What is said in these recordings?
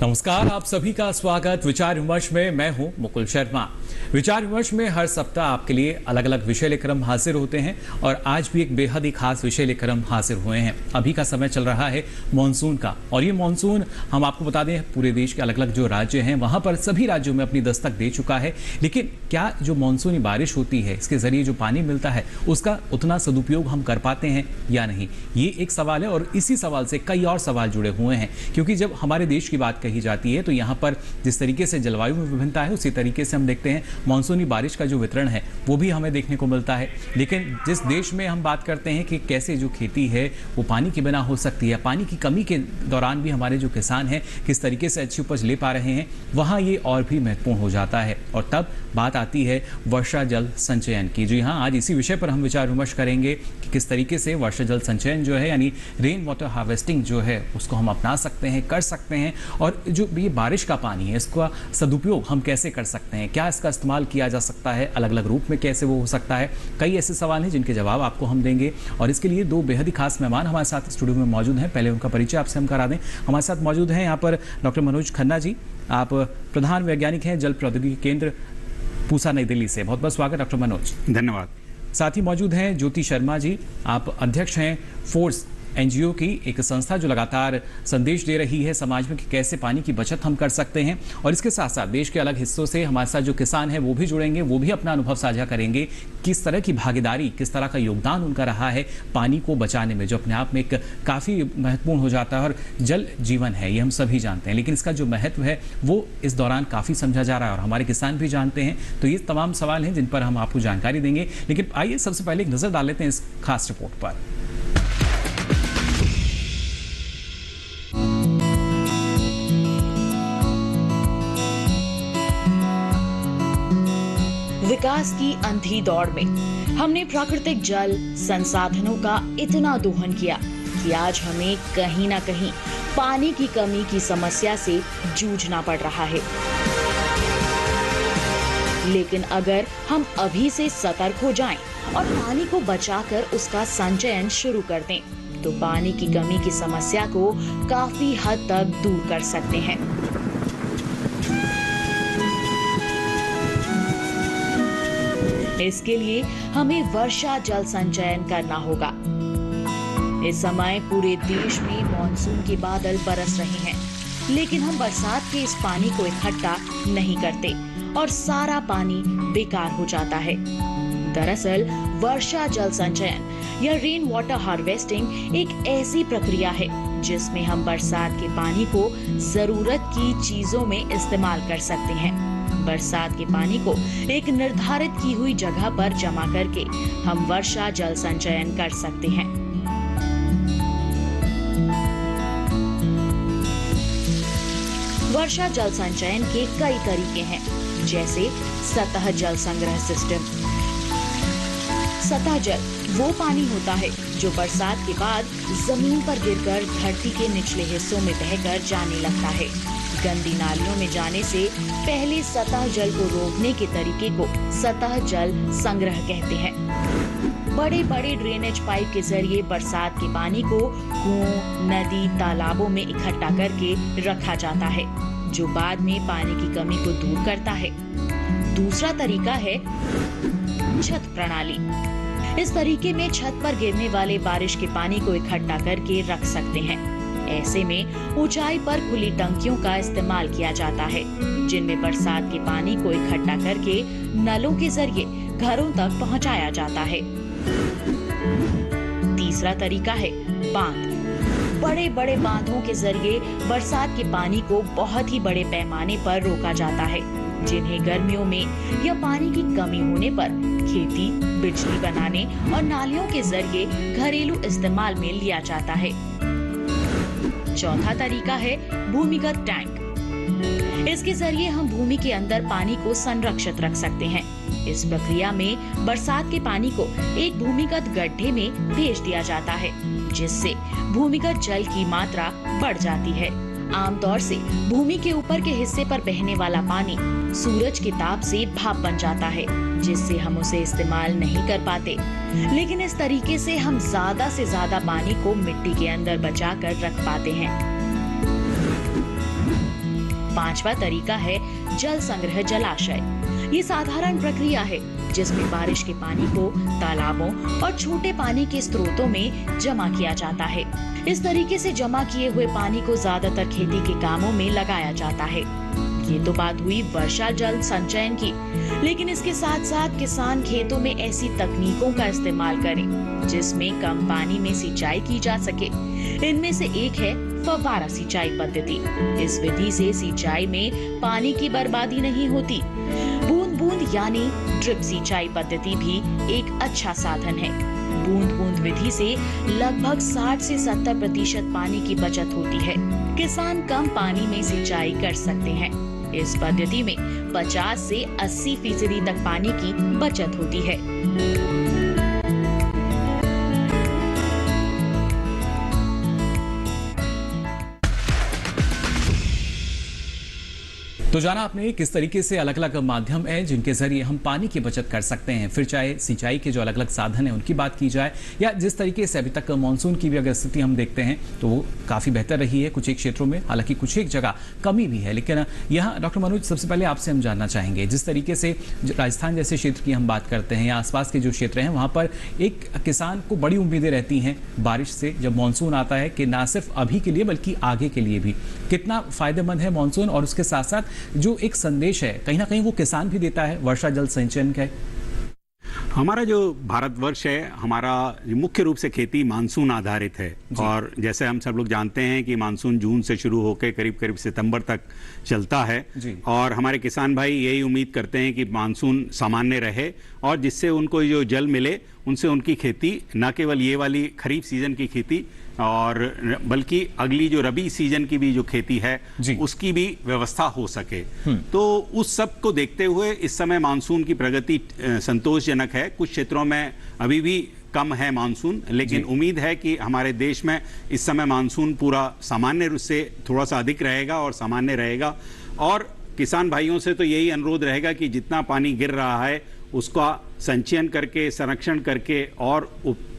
नमस्कार, आप सभी का स्वागत विचार विमर्श में। मैं हूं मुकुल शर्मा। विचार विमर्श में हर सप्ताह आपके लिए अलग अलग विषय लेकर हम हाजिर होते हैं और आज भी एक बेहद ही खास विषय लेकर हम हाजिर हुए हैं। अभी का समय चल रहा है मानसून का, और ये मानसून हम आपको बता दें पूरे देश के अलग अलग जो राज्य हैं वहां पर सभी राज्यों में अपनी दस्तक दे चुका है। लेकिन क्या जो मानसूनी बारिश होती है इसके जरिए जो पानी मिलता है उसका उतना सदुपयोग हम कर पाते हैं या नहीं, ये एक सवाल है। और इसी सवाल से कई और सवाल जुड़े हुए हैं, क्योंकि जब हमारे देश की बात कही जाती है तो यहाँ पर जिस तरीके से जलवायु में विभिन्नता है उसी तरीके से हम देखते हैं मानसूनी बारिश का जो वितरण है वो भी हमें देखने को मिलता है। लेकिन जिस देश में हम बात करते हैं कि कैसे जो खेती है वो पानी के बिना हो सकती है, पानी की कमी के दौरान भी हमारे जो किसान हैं किस तरीके से अच्छी उपज ले पा रहे हैं, वहाँ ये और भी महत्वपूर्ण हो जाता है। और तब बात आती है वर्षा जल संचयन की। जी हाँ, आज इसी विषय पर हम विचार विमर्श करेंगे कि किस तरीके से वर्षा जल संचयन जो है यानी रेन वाटर हार्वेस्टिंग जो है उसको हम अपना सकते हैं, कर सकते हैं, और जो ये बारिश का पानी है इसका सदुपयोग हम कैसे कर सकते हैं, क्या इसका इस्तेमाल किया जा सकता है, अलग अलग रूप में कैसे वो हो सकता है। कई ऐसे सवाल हैं जिनके जवाब आपको हम देंगे और इसके लिए दो बेहद ही खास मेहमान हमारे साथ स्टूडियो में मौजूद हैं। पहले उनका परिचय आपसे हम करा दें। हमारे साथ मौजूद हैं यहाँ पर डॉक्टर मनोज खन्ना जी, आप प्रधान वैज्ञानिक हैं जल प्रौद्योगिकी केंद्र पूसा, नई दिल्ली से। बहुत बहुत स्वागत डॉक्टर मनोज। धन्यवाद। साथ ही मौजूद हैं ज्योति शर्मा जी, आप अध्यक्ष हैं फोर्स एनजीओ की, एक संस्था जो लगातार संदेश दे रही है समाज में कि कैसे पानी की बचत हम कर सकते हैं। और इसके साथ साथ देश के अलग हिस्सों से हमारे साथ जो किसान हैं वो भी जुड़ेंगे, वो भी अपना अनुभव साझा करेंगे, किस तरह की भागीदारी, किस तरह का योगदान उनका रहा है पानी को बचाने में, जो अपने आप में एक काफ़ी महत्वपूर्ण हो जाता है। और जल जीवन है, ये हम सभी जानते हैं, लेकिन इसका जो महत्व है वो इस दौरान काफ़ी समझा जा रहा है और हमारे किसान भी जानते हैं। तो ये तमाम सवाल हैं जिन पर हम आपको जानकारी देंगे। लेकिन आइए सबसे पहले एक नज़र डाल लेते हैं इस खास रिपोर्ट पर। विकास की अंधी दौड़ में हमने प्राकृतिक जल संसाधनों का इतना दोहन किया कि आज हमें कहीं ना कहीं पानी की कमी की समस्या से जूझना पड़ रहा है। लेकिन अगर हम अभी से सतर्क हो जाएं और पानी को बचाकर उसका संचयन शुरू कर दें तो पानी की कमी की समस्या को काफी हद तक दूर कर सकते हैं। इसके लिए हमें वर्षा जल संचयन करना होगा। इस समय पूरे देश में मानसून के बादल बरस रहे हैं, लेकिन हम बरसात के इस पानी को इकट्ठा नहीं करते और सारा पानी बेकार हो जाता है। दरअसल वर्षा जल संचयन या रेन वाटर हार्वेस्टिंग एक ऐसी प्रक्रिया है जिसमें हम बरसात के पानी को जरूरत की चीजों में इस्तेमाल कर सकते हैं। बरसात के पानी को एक निर्धारित की हुई जगह पर जमा करके हम वर्षा जल संचयन कर सकते हैं। वर्षा जल संचयन के कई तरीके हैं, जैसे सतह जल संग्रह सिस्टम। सतह जल वो पानी होता है जो बरसात के बाद जमीन पर गिरकर धरती के निचले हिस्सों में बहकर जाने लगता है। गंदी नालियों में जाने से पहले सतह जल को रोकने के तरीके को सतह जल संग्रह कहते हैं। बड़े बड़े ड्रेनेज पाइप के जरिए बरसात के पानी को कुओं, नदी, तालाबों में इकट्ठा करके रखा जाता है, जो बाद में पानी की कमी को दूर करता है। दूसरा तरीका है छत प्रणाली। इस तरीके में छत पर गिरने वाले बारिश के पानी को इकट्ठा करके रख सकते हैं। ऐसे में ऊंचाई पर खुली टंकियों का इस्तेमाल किया जाता है, जिनमें बरसात के पानी को इकट्ठा करके नलों के जरिए घरों तक पहुंचाया जाता है। तीसरा तरीका है बांध। बड़े बड़े बांधों के जरिए बरसात के पानी को बहुत ही बड़े पैमाने पर रोका जाता है, जिन्हें गर्मियों में या पानी की कमी होने पर खेती, बिजली बनाने और नालियों के जरिए घरेलू इस्तेमाल में लिया जाता है। चौथा तरीका है भूमिगत टैंक। इसके जरिए हम भूमि के अंदर पानी को संरक्षित रख सकते हैं। इस प्रक्रिया में बरसात के पानी को एक भूमिगत गड्ढे में भेज दिया जाता है, जिससे भूमिगत जल की मात्रा बढ़ जाती है। आमतौर से भूमि के ऊपर के हिस्से पर बहने वाला पानी सूरज के ताप से भाप बन जाता है, जिससे हम उसे इस्तेमाल नहीं कर पाते। लेकिन इस तरीके से हम ज्यादा से ज्यादा पानी को मिट्टी के अंदर बचा कर रख पाते हैं। पांचवा तरीका है जल संग्रह जलाशय। ये साधारण प्रक्रिया है जिसमें बारिश के पानी को तालाबों और छोटे पानी के स्रोतों में जमा किया जाता है। इस तरीके से जमा किए हुए पानी को ज्यादातर खेती के कामों में लगाया जाता है। ये तो बात हुई वर्षा जल संचयन की, लेकिन इसके साथ साथ किसान खेतों में ऐसी तकनीकों का इस्तेमाल करें जिसमें कम पानी में सिंचाई की जा सके। इनमें से एक है फव्वारा सिंचाई पद्धति। इस विधि से सिंचाई में पानी की बर्बादी नहीं होती। बूंद बूंद यानी ड्रिप सिंचाई पद्धति भी एक अच्छा साधन है। बूंद बूंद विधि से लगभग 60 से 70% पानी की बचत होती है। किसान कम पानी में सिंचाई कर सकते हैं। इस पद्धति में 50 से 80% तक पानी की बचत होती है। तो जाना आपने किस तरीके से अलग अलग माध्यम है जिनके जरिए हम पानी की बचत कर सकते हैं। फिर चाहे सिंचाई के जो अलग अलग साधन हैं उनकी बात की जाए, या जिस तरीके से अभी तक मानसून की भी अगर स्थिति हम देखते हैं तो वो काफ़ी बेहतर रही है कुछ एक क्षेत्रों में, हालांकि कुछ एक जगह कमी भी है। लेकिन यहाँ डॉक्टर मनोज, सबसे पहले आपसे हम जानना चाहेंगे, जिस तरीके से राजस्थान जैसे क्षेत्र की हम बात करते हैं या आसपास के जो क्षेत्र हैं वहाँ पर एक किसान को बड़ी उम्मीदें रहती हैं बारिश से जब मानसून आता है, कि ना सिर्फ अभी के लिए बल्कि आगे के लिए भी कितना फायदेमंद है मानसून, और उसके साथ साथ जो एक संदेश है कहीं ना कहीं वो किसान भी देता है वर्षा जल संचयन का। हमारा जो भारतवर्ष है, हमारा मुख्य रूप से खेती मानसून आधारित है। और जैसे हम सब लोग जानते हैं कि मानसून जून से शुरू होकर करीब करीब सितंबर तक चलता है, और हमारे किसान भाई यही उम्मीद करते हैं कि मानसून सामान्य रहे और जिससे उनको जो जल मिले उनसे उनकी खेती, न केवल ये वाली खरीफ सीजन की खेती और बल्कि अगली जो रबी सीजन की भी जो खेती है उसकी भी व्यवस्था हो सके। तो उस सब को देखते हुए इस समय मानसून की प्रगति संतोषजनक है। कुछ क्षेत्रों में अभी भी कम है मानसून, लेकिन उम्मीद है कि हमारे देश में इस समय मानसून पूरा सामान्य रूप से थोड़ा सा अधिक रहेगा और सामान्य रहेगा। और किसान भाइयों से तो यही अनुरोध रहेगा कि जितना पानी गिर रहा है उसका संचयन करके, संरक्षण करके और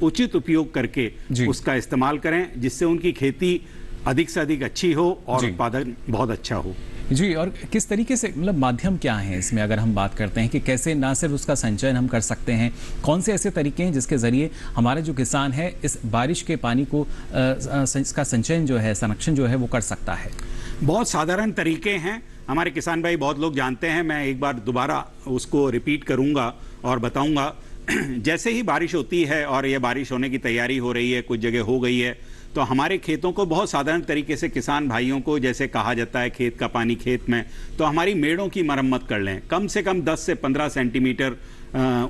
उचित उपयोग करके उसका इस्तेमाल करें, जिससे उनकी खेती अधिक से अधिक अच्छी हो और उत्पादन बहुत अच्छा हो। जी, और किस तरीके से, मतलब माध्यम क्या है इसमें अगर हम बात करते हैं कि कैसे ना सिर्फ उसका संचयन हम कर सकते हैं, कौन से ऐसे तरीके हैं जिसके जरिए हमारे जो किसान है इस बारिश के पानी को इसका संचयन जो है, संरक्षण जो है वो कर सकता है? बहुत साधारण तरीके हैं, हमारे किसान भाई बहुत लोग जानते हैं। मैं एक बार दोबारा उसको रिपीट करूंगा और बताऊंगा। जैसे ही बारिश होती है और ये बारिश होने की तैयारी हो रही है, कुछ जगह हो गई है, तो हमारे खेतों को बहुत साधारण तरीके से किसान भाइयों को, जैसे कहा जाता है खेत का पानी खेत में, तो हमारी मेड़ों की मरम्मत कर लें। कम से कम 10 से 15 सेंटीमीटर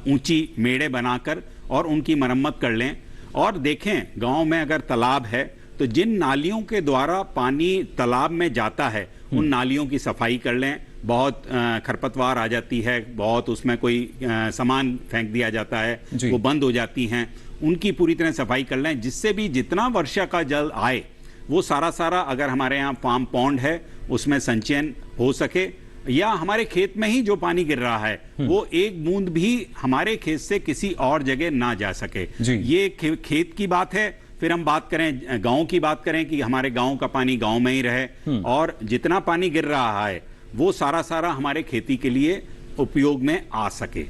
ऊंची मेड़े बनाकर और उनकी मरम्मत कर लें। और देखें, गांव में अगर तालाब है तो जिन नालियों के द्वारा पानी तालाब में जाता है उन नालियों की सफाई कर लें। बहुत खरपतवार आ जाती है, बहुत उसमें कोई सामान फेंक दिया जाता है, वो बंद हो जाती हैं, उनकी पूरी तरह सफाई कर लें, जिससे भी जितना वर्षा का जल आए वो सारा अगर हमारे यहाँ फार्म पॉन्ड है उसमें संचयन हो सके, या हमारे खेत में ही जो पानी गिर रहा है वो एक बूंद भी हमारे खेत से किसी और जगह ना जा सके। ये खेत की बात है। फिर हम बात करें गांव की, बात करें कि हमारे गांव का पानी गांव में ही रहे और जितना पानी गिर रहा है वो सारा हमारे खेती के लिए उपयोग में आ सके।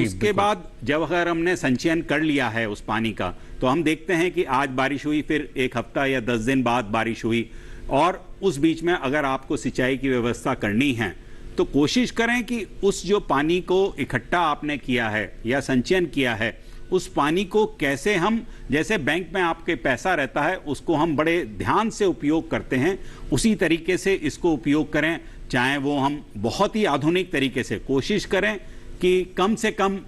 उसके बाद जब अगर हमने संचयन कर लिया है उस पानी का, तो हम देखते हैं कि आज बारिश हुई, फिर एक हफ्ता या 10 दिन बाद बारिश हुई, और उस बीच में अगर आपको सिंचाई की व्यवस्था करनी है तो कोशिश करें कि उस जो पानी को इकट्ठा आपने किया है या संचयन किया है, उस पानी को कैसे हम, जैसे बैंक में आपके पैसा रहता है उसको हम बड़े ध्यान से उपयोग करते हैं, उसी तरीके से इसको उपयोग करें। चाहे वो हम बहुत ही आधुनिक तरीके से कोशिश करें कि कम से कम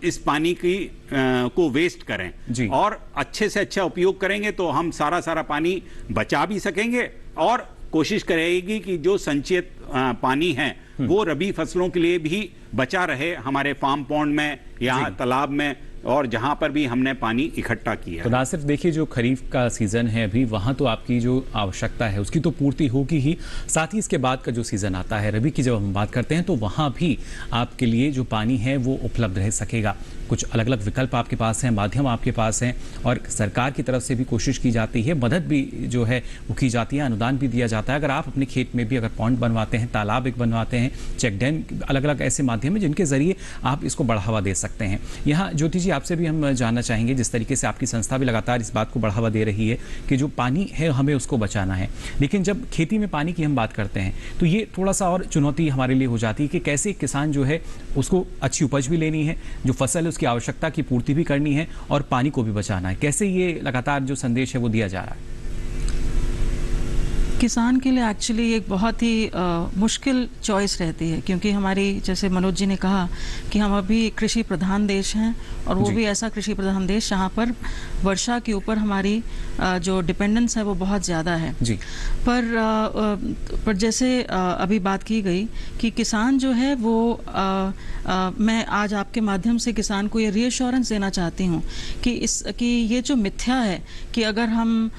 इस पानी की को वेस्ट करें, और अच्छे से अच्छा उपयोग करेंगे तो हम सारा पानी बचा भी सकेंगे। और कोशिश करेगी कि जो संचित पानी है वो रबी फसलों के लिए भी बचा रहे हमारे फार्म पॉन्ड में या तालाब में, और जहां पर भी हमने पानी इकट्ठा किया तो है। ना सिर्फ देखिए जो खरीफ का सीजन है अभी, वहां तो आपकी जो आवश्यकता है उसकी तो पूर्ति होगी ही, साथ ही इसके बाद का जो सीजन आता है रबी की जब हम बात करते हैं तो वहां भी आपके लिए जो पानी है वो उपलब्ध रह सकेगा। कुछ अलग अलग विकल्प आपके पास हैं, माध्यम आपके पास हैं, और सरकार की तरफ से भी कोशिश की जाती है, मदद भी जो है वो की जाती है, अनुदान भी दिया जाता है। अगर आप अपने खेत में भी अगर पॉन्ड बनवाते हैं, तालाब एक बनवाते हैं, चेक डैम, अलग अलग ऐसे माध्यम हैं जिनके जरिए आप इसको बढ़ावा दे सकते हैं। यहाँ ज्योति जी आपसे भी हम जानना चाहेंगे, जिस तरीके से आपकी संस्था भी लगातार इस बात को बढ़ावा दे रही है कि जो पानी है हमें उसको बचाना है, लेकिन जब खेती में पानी की हम बात करते हैं तो ये थोड़ा सा और चुनौती हमारे लिए हो जाती है कि कैसे किसान जो है उसको अच्छी उपज भी लेनी है, जो फसल है उसकी आवश्यकता की पूर्ति भी करनी है और पानी को भी बचाना है। कैसे ये लगातार जो संदेश है वो दिया जा रहा है? किसान के लिए एक्चुअली एक बहुत ही मुश्किल चॉइस रहती है, क्योंकि हमारी, जैसे मनोज जी ने कहा कि हम अभी कृषि प्रधान देश हैं, और वो भी ऐसा कृषि प्रधान देश जहाँ पर वर्षा के ऊपर हमारी जो डिपेंडेंस है वो बहुत ज़्यादा है जी। पर जैसे अभी बात की गई कि किसान जो है वो मैं आज आपके माध्यम से किसान को ये रीअश्योरेंस देना चाहती हूँ कि ये जो मिथ्या है कि अगर हम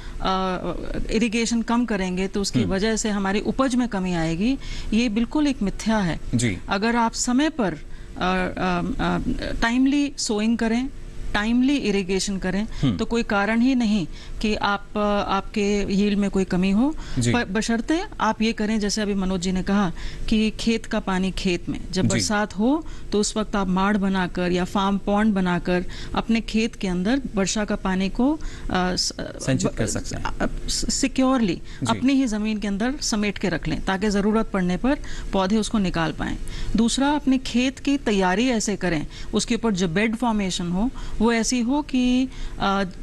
इरिगेशन कम करेंगे तो उसकी वजह से हमारी उपज में कमी आएगी, ये बिल्कुल एक मिथ्या है जी। अगर आप समय पर टाइमली सोइंग करें, टाइमली इरिगेशन करें तो कोई कारण ही नहीं कि आपके यील्ड में कोई कमी हो, बशर्ते आप ये करें जैसे अभी मनोज जी ने कहा कि खेत का पानी खेत में, जब बरसात हो तो उस वक्त आप माड़ बनाकर या फार्म पॉन्ड बनाकर अपने खेत के अंदर वर्षा का पानी को संचित कर सकते हैं, सिक्योरली अपनी ही जमीन के अंदर समेट के रख लें ताकि ज़रूरत पड़ने पर पौधे उसको निकाल पाएं। दूसरा, अपने खेत की तैयारी ऐसे करें, उसके ऊपर जो बेड फॉर्मेशन हो वो ऐसी हो कि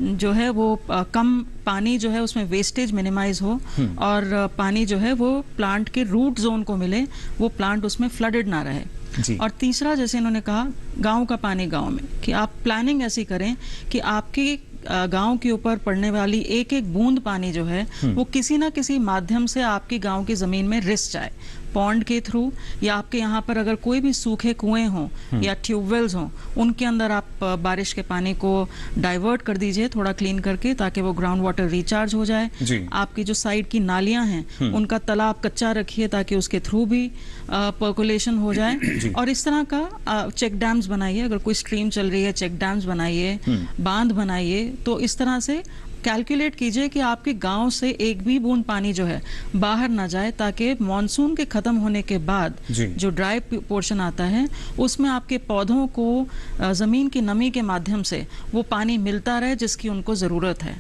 जो है वो कम पानी जो है उसमें वेस्टेज मिनिमाइज हो और पानी जो है वो प्लांट के रूट जोन को मिले, वो प्लांट उसमें फ्लडेड ना रहे। और तीसरा, जैसे इन्होंने कहा गांव का पानी गांव में, कि आप प्लानिंग ऐसी करें कि आपके गांव के ऊपर पड़ने वाली एक एक बूंद पानी जो है वो किसी ना किसी माध्यम से आपकी गांव की जमीन में रिस जाए, पॉन्ड के थ्रू, या आपके यहाँ पर अगर कोई भी सूखे कुएं हों या ट्यूबवेल्स हों उनके अंदर आप बारिश के पानी को डाइवर्ट कर दीजिए थोड़ा क्लीन करके, ताकि वो ग्राउंड वाटर रिचार्ज हो जाए। आपकी जो साइड की नालियां हैं उनका तालाब कच्चा रखिए ताकि उसके थ्रू भी पर्कुलेशन हो जाए। और इस तरह का चेक डैम्स बनाइए, अगर कोई स्ट्रीम चल रही है चेक डैम्स बनाइए, बांध बनाइए, तो इस तरह से कैलकुलेट कीजिए कि आपके गांव से एक भी बूंद पानी जो है बाहर ना जाए, ताकि मॉनसून के खत्म होने के बाद जो ड्राई पोर्शन आता है उसमें आपके पौधों को जमीन की नमी के माध्यम से वो पानी मिलता रहे जिसकी उनको जरूरत है।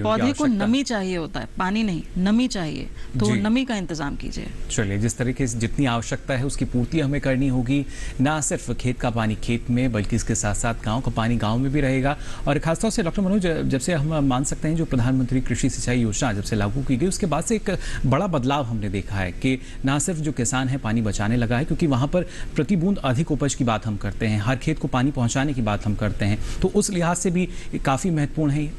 पौधे को नमी चाहिए होता है, पानी नहीं, नमी चाहिए, तो नमी का इंतजाम कीजिए। चलिए, जिस तरीके से जितनी आवश्यकता है उसकी पूर्ति हमें करनी होगी, ना सिर्फ खेत का पानी खेत में बल्कि इसके साथ साथ गांव का पानी गांव में भी रहेगा। और खासतौर से डॉक्टर मनोज, जब से हम मान सकते हैं जो प्रधानमंत्री कृषि सिंचाई योजना जब से लागू की गई उसके बाद से एक बड़ा बदलाव हमने देखा है कि ना सिर्फ जो किसान है पानी बचाने लगा है, क्योंकि वहां पर प्रति बूंद अधिक उपज की बात हम करते हैं, हर खेत को पानी पहुंचाने की बात हम करते हैं, तो उस लिहाज से भी काफी महत्वपूर्ण है।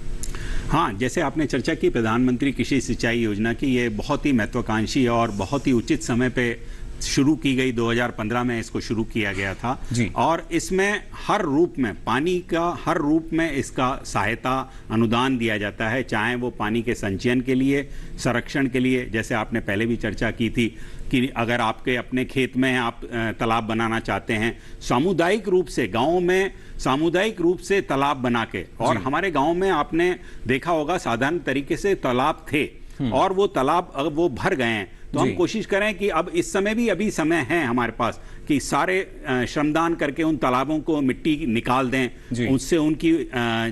हाँ, जैसे आपने चर्चा की प्रधानमंत्री कृषि सिंचाई योजना की, ये बहुत ही महत्वाकांक्षी और बहुत ही उचित समय पे शुरू की गई। 2015 में इसको शुरू किया गया था और इसमें हर रूप में पानी का, हर रूप में इसका सहायता अनुदान दिया जाता है, चाहे वो पानी के संचयन के लिए, संरक्षण के लिए, जैसे आपने पहले भी चर्चा की थी कि अगर आपके अपने खेत में आप तालाब बनाना चाहते हैं, सामुदायिक रूप से गाँव में सामुदायिक रूप से तालाब बना के, और हमारे गाँव में आपने देखा होगा साधारण तरीके से तालाब थे और वो तालाब अब वो भर गए हैं, तो हम कोशिश करें कि अब इस समय भी अभी समय है हमारे पास कि सारे श्रमदान करके उन तालाबों को मिट्टी निकाल दें, उससे उनकी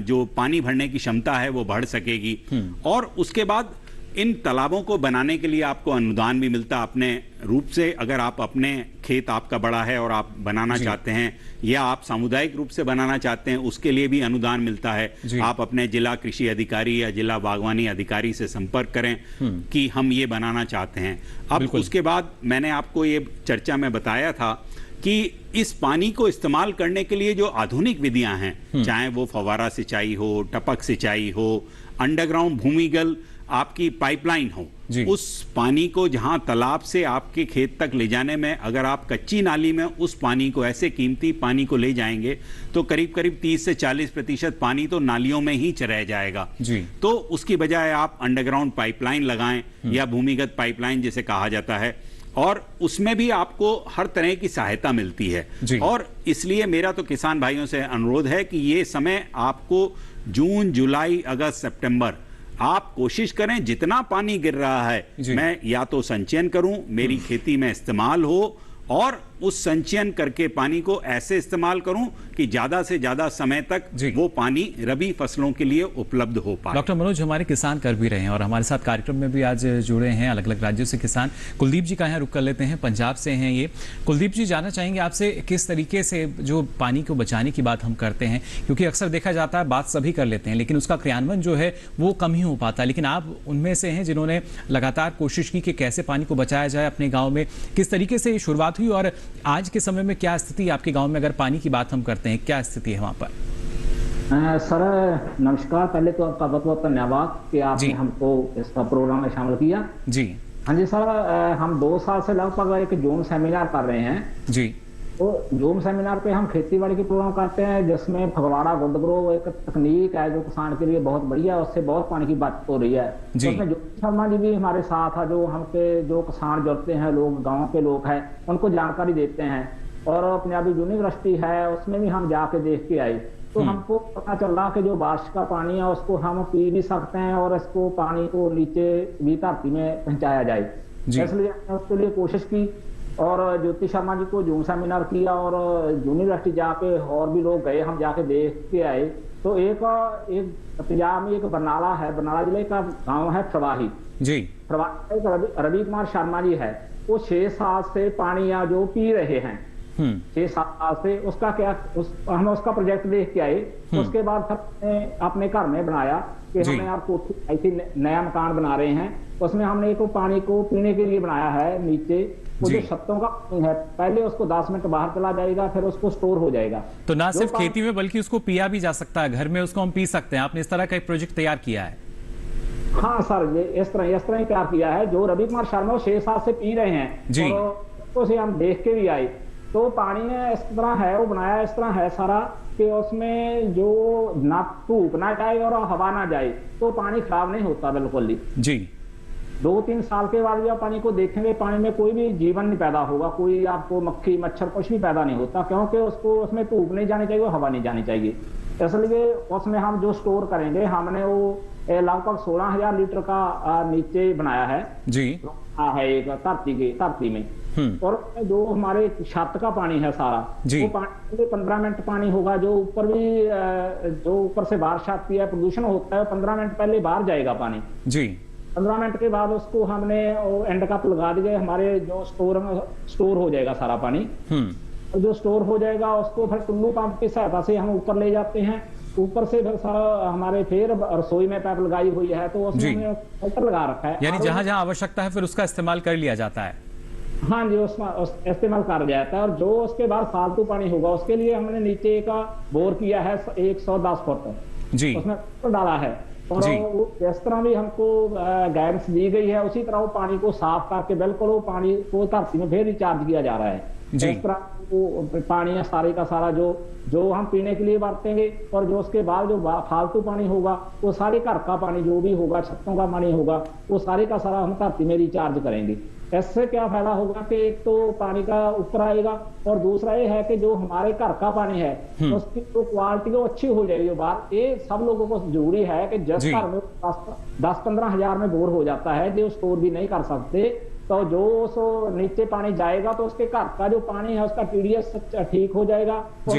जो पानी भरने की क्षमता है वो बढ़ सकेगी। और उसके बाद इन तालाबों को बनाने के लिए आपको अनुदान भी मिलता अपने रूप से, अगर आप अपने खेत आपका बड़ा है और आप बनाना चाहते हैं या आप सामुदायिक रूप से बनाना चाहते हैं, उसके लिए भी अनुदान मिलता है। आप अपने जिला कृषि अधिकारी या जिला बागवानी अधिकारी से संपर्क करें कि हम ये बनाना चाहते हैं। अब उसके बाद मैंने आपको ये चर्चा में बताया था कि इस पानी को इस्तेमाल करने के लिए जो आधुनिक विधियां हैं, चाहे वो फव्वारा सिंचाई हो, टपक सिंचाई हो, अंडरग्राउंड भूमिगल आपकी पाइपलाइन हो, जी। उस पानी को जहां तालाब से आपके खेत तक ले जाने में अगर आप कच्ची नाली में उस पानी को, ऐसे कीमती पानी को ले जाएंगे तो करीब करीब 30 से 40% पानी तो नालियों में ही रह जाएगा। जी। तो उसकी बजाय आप अंडरग्राउंड पाइपलाइन लगाएं या भूमिगत पाइपलाइन जिसे कहा जाता है, और उसमें भी आपको हर तरह की सहायता मिलती है। जी। और इसलिए मेरा तो किसान भाइयों से अनुरोध है कि ये समय आपको जून, जुलाई, अगस्त, सितंबर आप कोशिश करें जितना पानी गिर रहा है मैं या तो संचयन करूं, मेरी खेती में इस्तेमाल हो, और उस संचयन करके पानी को ऐसे इस्तेमाल करूं कि ज्यादा से ज्यादा समय तक वो पानी रबी फसलों के लिए उपलब्ध हो पाए। डॉक्टर मनोज हमारे किसान कर भी रहे हैं और हमारे साथ कार्यक्रम में भी आज जुड़े हैं अलग अलग राज्यों से किसान। कुलदीप जी का यहाँ रुक कर लेते हैं, पंजाब से हैं ये। कुलदीप जी, जानना चाहेंगे आपसे किस तरीके से जो पानी को बचाने की बात हम करते हैं, क्योंकि अक्सर देखा जाता है बात सभी कर लेते हैं लेकिन उसका क्रियान्वयन जो है वो कम ही हो पाता है, लेकिन आप उनमें से हैं जिन्होंने लगातार कोशिश की कि कैसे पानी को बचाया जाए अपने गाँव में। किस तरीके से शुरुआत हुई और आज के समय में क्या स्थिति आपके गांव में, अगर पानी की बात हम करते हैं, क्या स्थिति है वहां पर? सर नमस्कार, पहले तो आपका बहुत बहुत धन्यवाद कि आपने हमको इस प्रोग्राम में शामिल किया। जी हाँ जी सर, हम 2 साल से लगभग एक जूम सेमिनार कर रहे हैं जी। तो जूम सेमिनार पे हम खेती बाड़ी के प्रोग्राम करते हैं, जिसमें फगवाड़ा गुडग्रो एक तकनीक है जो किसान के लिए बहुत बढ़िया है, उससे बहुत पानी की बचत हो रही है। तो उसमें ज्योति शर्मा जी भी हमारे साथ है, जो हमके जो किसान जुड़ते हैं, लोग गाँव के लोग हैं, उनको जानकारी देते हैं। और पंजाबी यूनिवर्सिटी है उसमें भी हम जाके देख के आए, तो हमको पता चला कि जो बारिश का पानी है उसको हम पी भी सकते हैं और इसको पानी को नीचे भी धरती में पहुंचाया जाए। इसलिए हमने उसके लिए कोशिश की और ज्योति शर्मा जी को जूम सेमिनार किया और यूनिवर्सिटी जाके और भी लोग गए, हम जाके देख के आए। तो एक पंजाब में एक बरनाला है, बरनाला जिले का गाँव है प्रवाही जी। प्रवाही रवि कुमार शर्मा जी है, वो 6 साल से पानी जो पी रहे हैं 6-7 साल से। उसका क्या हम उसका प्रोजेक्ट देख के आए। उसके बाद अपने घर में बनाया कि हमने आप कोठी ऐसी नया मकान बना रहे हैं, उसमें हमने एक पानी को पीने के लिए बनाया है। नीचे वो जो छत्तों का पानी है, पहले उसको 10 मिनट बाहर चला जाएगा, फिर उसको स्टोर हो जाएगा। तो ना सिर्फ खेती में बल्कि उसको पिया भी जा सकता है, घर में उसको हम पी सकते हैं। आपने इस तरह का एक प्रोजेक्ट तैयार किया है? हाँ सर, ये इस तरह ही तैयार किया है। जो रवि कुमार शर्मा 6 साल से पी रहे हैं जी, और उसे हम देख के भी आए। तो पानी में इस तरह है, वो बनाया इस तरह है सारा कि उसमें जो ना धूप ना जाए और हवा ना जाए तो पानी खराब नहीं होता बिल्कुल जी। 2-3 साल के बाद जब पानी को देखेंगे, पानी में कोई भी जीवन नहीं पैदा होगा, कोई आपको मक्खी मच्छर कुछ भी पैदा नहीं होता, क्योंकि उसमें धूप नहीं जानी चाहिए, हवा नहीं जानी चाहिए। इसलिए उसमें हम जो स्टोर करेंगे, हमने वो लगभग 16,000 लीटर का नीचे बनाया है जी, है एक धरती में। और जो हमारे छत का पानी है सारा वो पानी 15 मिनट पानी होगा। जो ऊपर भी जो ऊपर से बारिश आती है, प्रदूषण होता है, 15 मिनट पहले बाहर जाएगा पानी जी। 15 मिनट के बाद उसको हमने एंड कप लगा दिए, हमारे जो स्टोर हो जाएगा सारा पानी। और जो स्टोर हो जाएगा उसको फिर टुल्लू पंप की सहायता से हम ऊपर ले जाते हैं। ऊपर से फिर सारा हमारे फिर रसोई में पाइप लगाई हुई है, तो उसमें फिल्टर लगा रखा है, यानी जहां जहां आवश्यकता है फिर उसका इस्तेमाल कर लिया जाता है। हाँ जी, उसमें इस्तेमाल कर जाता है। और जो उसके बाद फालतू पानी होगा उसके लिए हमने नीचे का बोर किया है 110 फुट जी, उसमें डाला है। और इस तरह भी हमको गाइडेंस दी गई है, उसी तरह वो पानी को साफ करके बिल्कुल वो पानी को धरती में फिर रिचार्ज किया जा रहा है। इस तरह वो पानी है सारे का सारा जो हम पीने के लिए बरतेंगे, और जो उसके बाद जो फालतू पानी होगा वो सारे घर का पानी जो भी होगा, छत्तों का पानी होगा, वो सारे का सारा हम धरती में रिचार्ज करेंगे। इससे क्या फायदा होगा कि एक तो पानी का ऊपर आएगा, और दूसरा ये है कि जो हमारे घर का पानी है उसकी जो क्वालिटी वो अच्छी हो जाएगी। बात ये सब लोगों को जरूरी है कि जिस घर में 10-15 हजार में बोर हो जाता है, जो स्टोर भी नहीं कर सकते, तो जो उस नीचे पानी जाएगा तो उसके घर का जो पानी है उसका TDS ठीक हो जाएगा और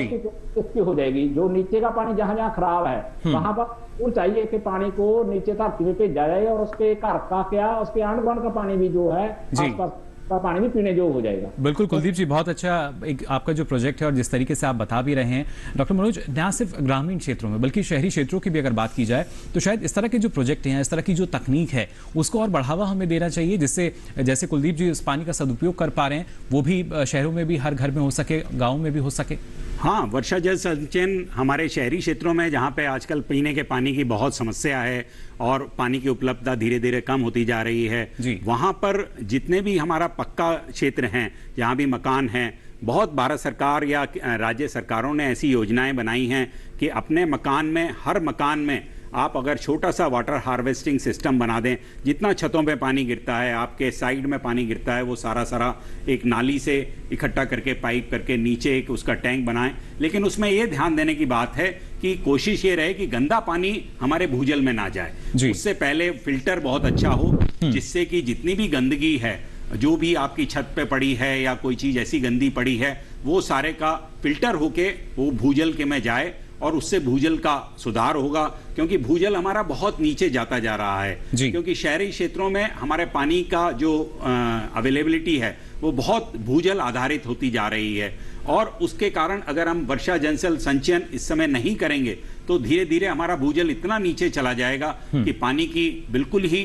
उसकी हो जाएगी। जो नीचे का पानी जहां जहां खराब है वहां पर चाहिए कि पानी को नीचे धरती में भेजा जाए, और उसके घर का क्या उसके आंढ गुआंढ का पानी भी जो है आसपास का पानी भी पीने जो हो जाएगा। बिल्कुल कुलदीप जी, बहुत अच्छा एक आपका जो प्रोजेक्ट है और जिस तरीके से आप बता भी रहे हैं। डॉक्टर मनोज, न सिर्फ ग्रामीण क्षेत्रों में बल्कि शहरी क्षेत्रों की भी अगर बात की जाए तो शायद इस तरह के जो प्रोजेक्ट हैं, इस तरह की जो तकनीक है उसको और बढ़ावा हमें देना चाहिए, जिससे जैसे कुलदीप जी इस पानी का सदुपयोग कर पा रहे हैं वो भी शहरों में भी हर घर में हो सके, गाँव में भी हो सके। हाँ, वर्षा जल संचयन हमारे शहरी क्षेत्रों में जहाँ पे आजकल पीने के पानी की बहुत समस्या है और पानी की उपलब्धता धीरे धीरे कम होती जा रही है, वहाँ पर जितने भी हमारा पक्का क्षेत्र हैं, जहाँ भी मकान हैं, बहुत भारत सरकार या राज्य सरकारों ने ऐसी योजनाएं बनाई हैं कि अपने मकान में, हर मकान में आप अगर छोटा सा वाटर हार्वेस्टिंग सिस्टम बना दें, जितना छतों पे पानी गिरता है, आपके साइड में पानी गिरता है, वो सारा एक नाली से इकट्ठा करके पाइप करके नीचे एक उसका टैंक बनाएं। लेकिन उसमें ये ध्यान देने की बात है कि कोशिश ये रहे कि गंदा पानी हमारे भूजल में ना जाए। उससे पहले फिल्टर बहुत अच्छा हो, जिससे कि जितनी भी गंदगी है, जो भी आपकी छत पे पड़ी है या कोई चीज ऐसी गंदी पड़ी है, वो सारे का फिल्टर होके वो भूजल के में जाए और उससे भूजल का सुधार होगा। क्योंकि भूजल हमारा बहुत नीचे जाता जा रहा है, क्योंकि शहरी क्षेत्रों में हमारे पानी का जो अवेलेबिलिटी है वो बहुत भूजल आधारित होती जा रही है। और उसके कारण अगर हम वर्षा जल संचयन इस समय नहीं करेंगे तो धीरे धीरे हमारा भूजल इतना नीचे चला जाएगा कि पानी की बिल्कुल ही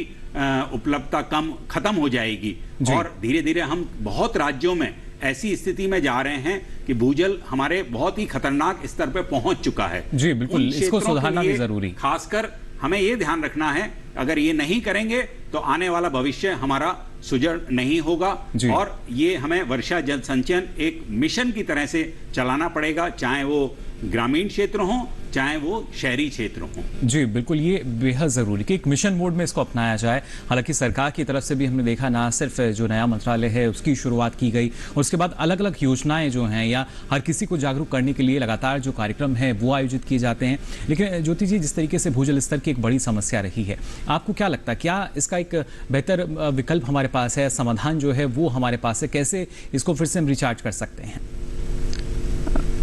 उपलब्धता खत्म हो जाएगी। और धीरे धीरे हम बहुत राज्यों में ऐसी स्थिति में जा रहे हैं कि भूजल हमारे बहुत ही खतरनाक स्तर पर पहुंच चुका है। जी बिल्कुल, इसको सुधारना भी जरूरी। खासकर हमें ये ध्यान रखना है, अगर ये नहीं करेंगे तो आने वाला भविष्य हमारा सुजड़ नहीं होगा। और ये हमें वर्षा जल संचयन एक मिशन की तरह से चलाना पड़ेगा, चाहे वो ग्रामीण क्षेत्र हो चाहे वो शहरी क्षेत्र हो। जी बिल्कुल, ये बेहद जरूरी कि एक मिशन मोड में इसको अपनाया जाए। हालांकि सरकार की तरफ से भी हमने देखा, ना सिर्फ जो नया मंत्रालय है उसकी शुरुआत की गई, और उसके बाद अलग अलग योजनाएं जो हैं या हर किसी को जागरूक करने के लिए लगातार जो कार्यक्रम है वो आयोजित किए जाते हैं। लेकिन ज्योति जी, जिस तरीके से भूजल स्तर की एक बड़ी समस्या रही है, आपको क्या लगता है, क्या इसका एक बेहतर विकल्प हमारे पास है, समाधान जो है वो हमारे पास है, कैसे इसको फिर से हम रिचार्ज कर सकते हैं?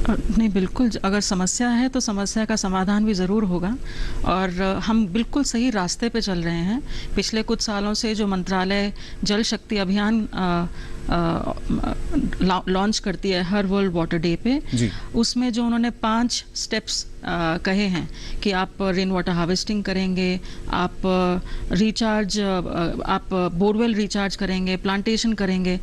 नहीं, बिल्कुल, अगर समस्या है तो समस्या का समाधान भी ज़रूर होगा, और हम बिल्कुल सही रास्ते पे चल रहे हैं। पिछले कुछ सालों से जो मंत्रालय जल शक्ति अभियान लॉन्च करती है हर वर्ल्ड वाटर डे पे, उसमें जो उन्होंने 5 स्टेप्स कहे हैं कि आप रेन वाटर हार्वेस्टिंग करेंगे, आप रिचार्ज, आप बोरवेल रिचार्ज करेंगे, प्लांटेशन करेंगे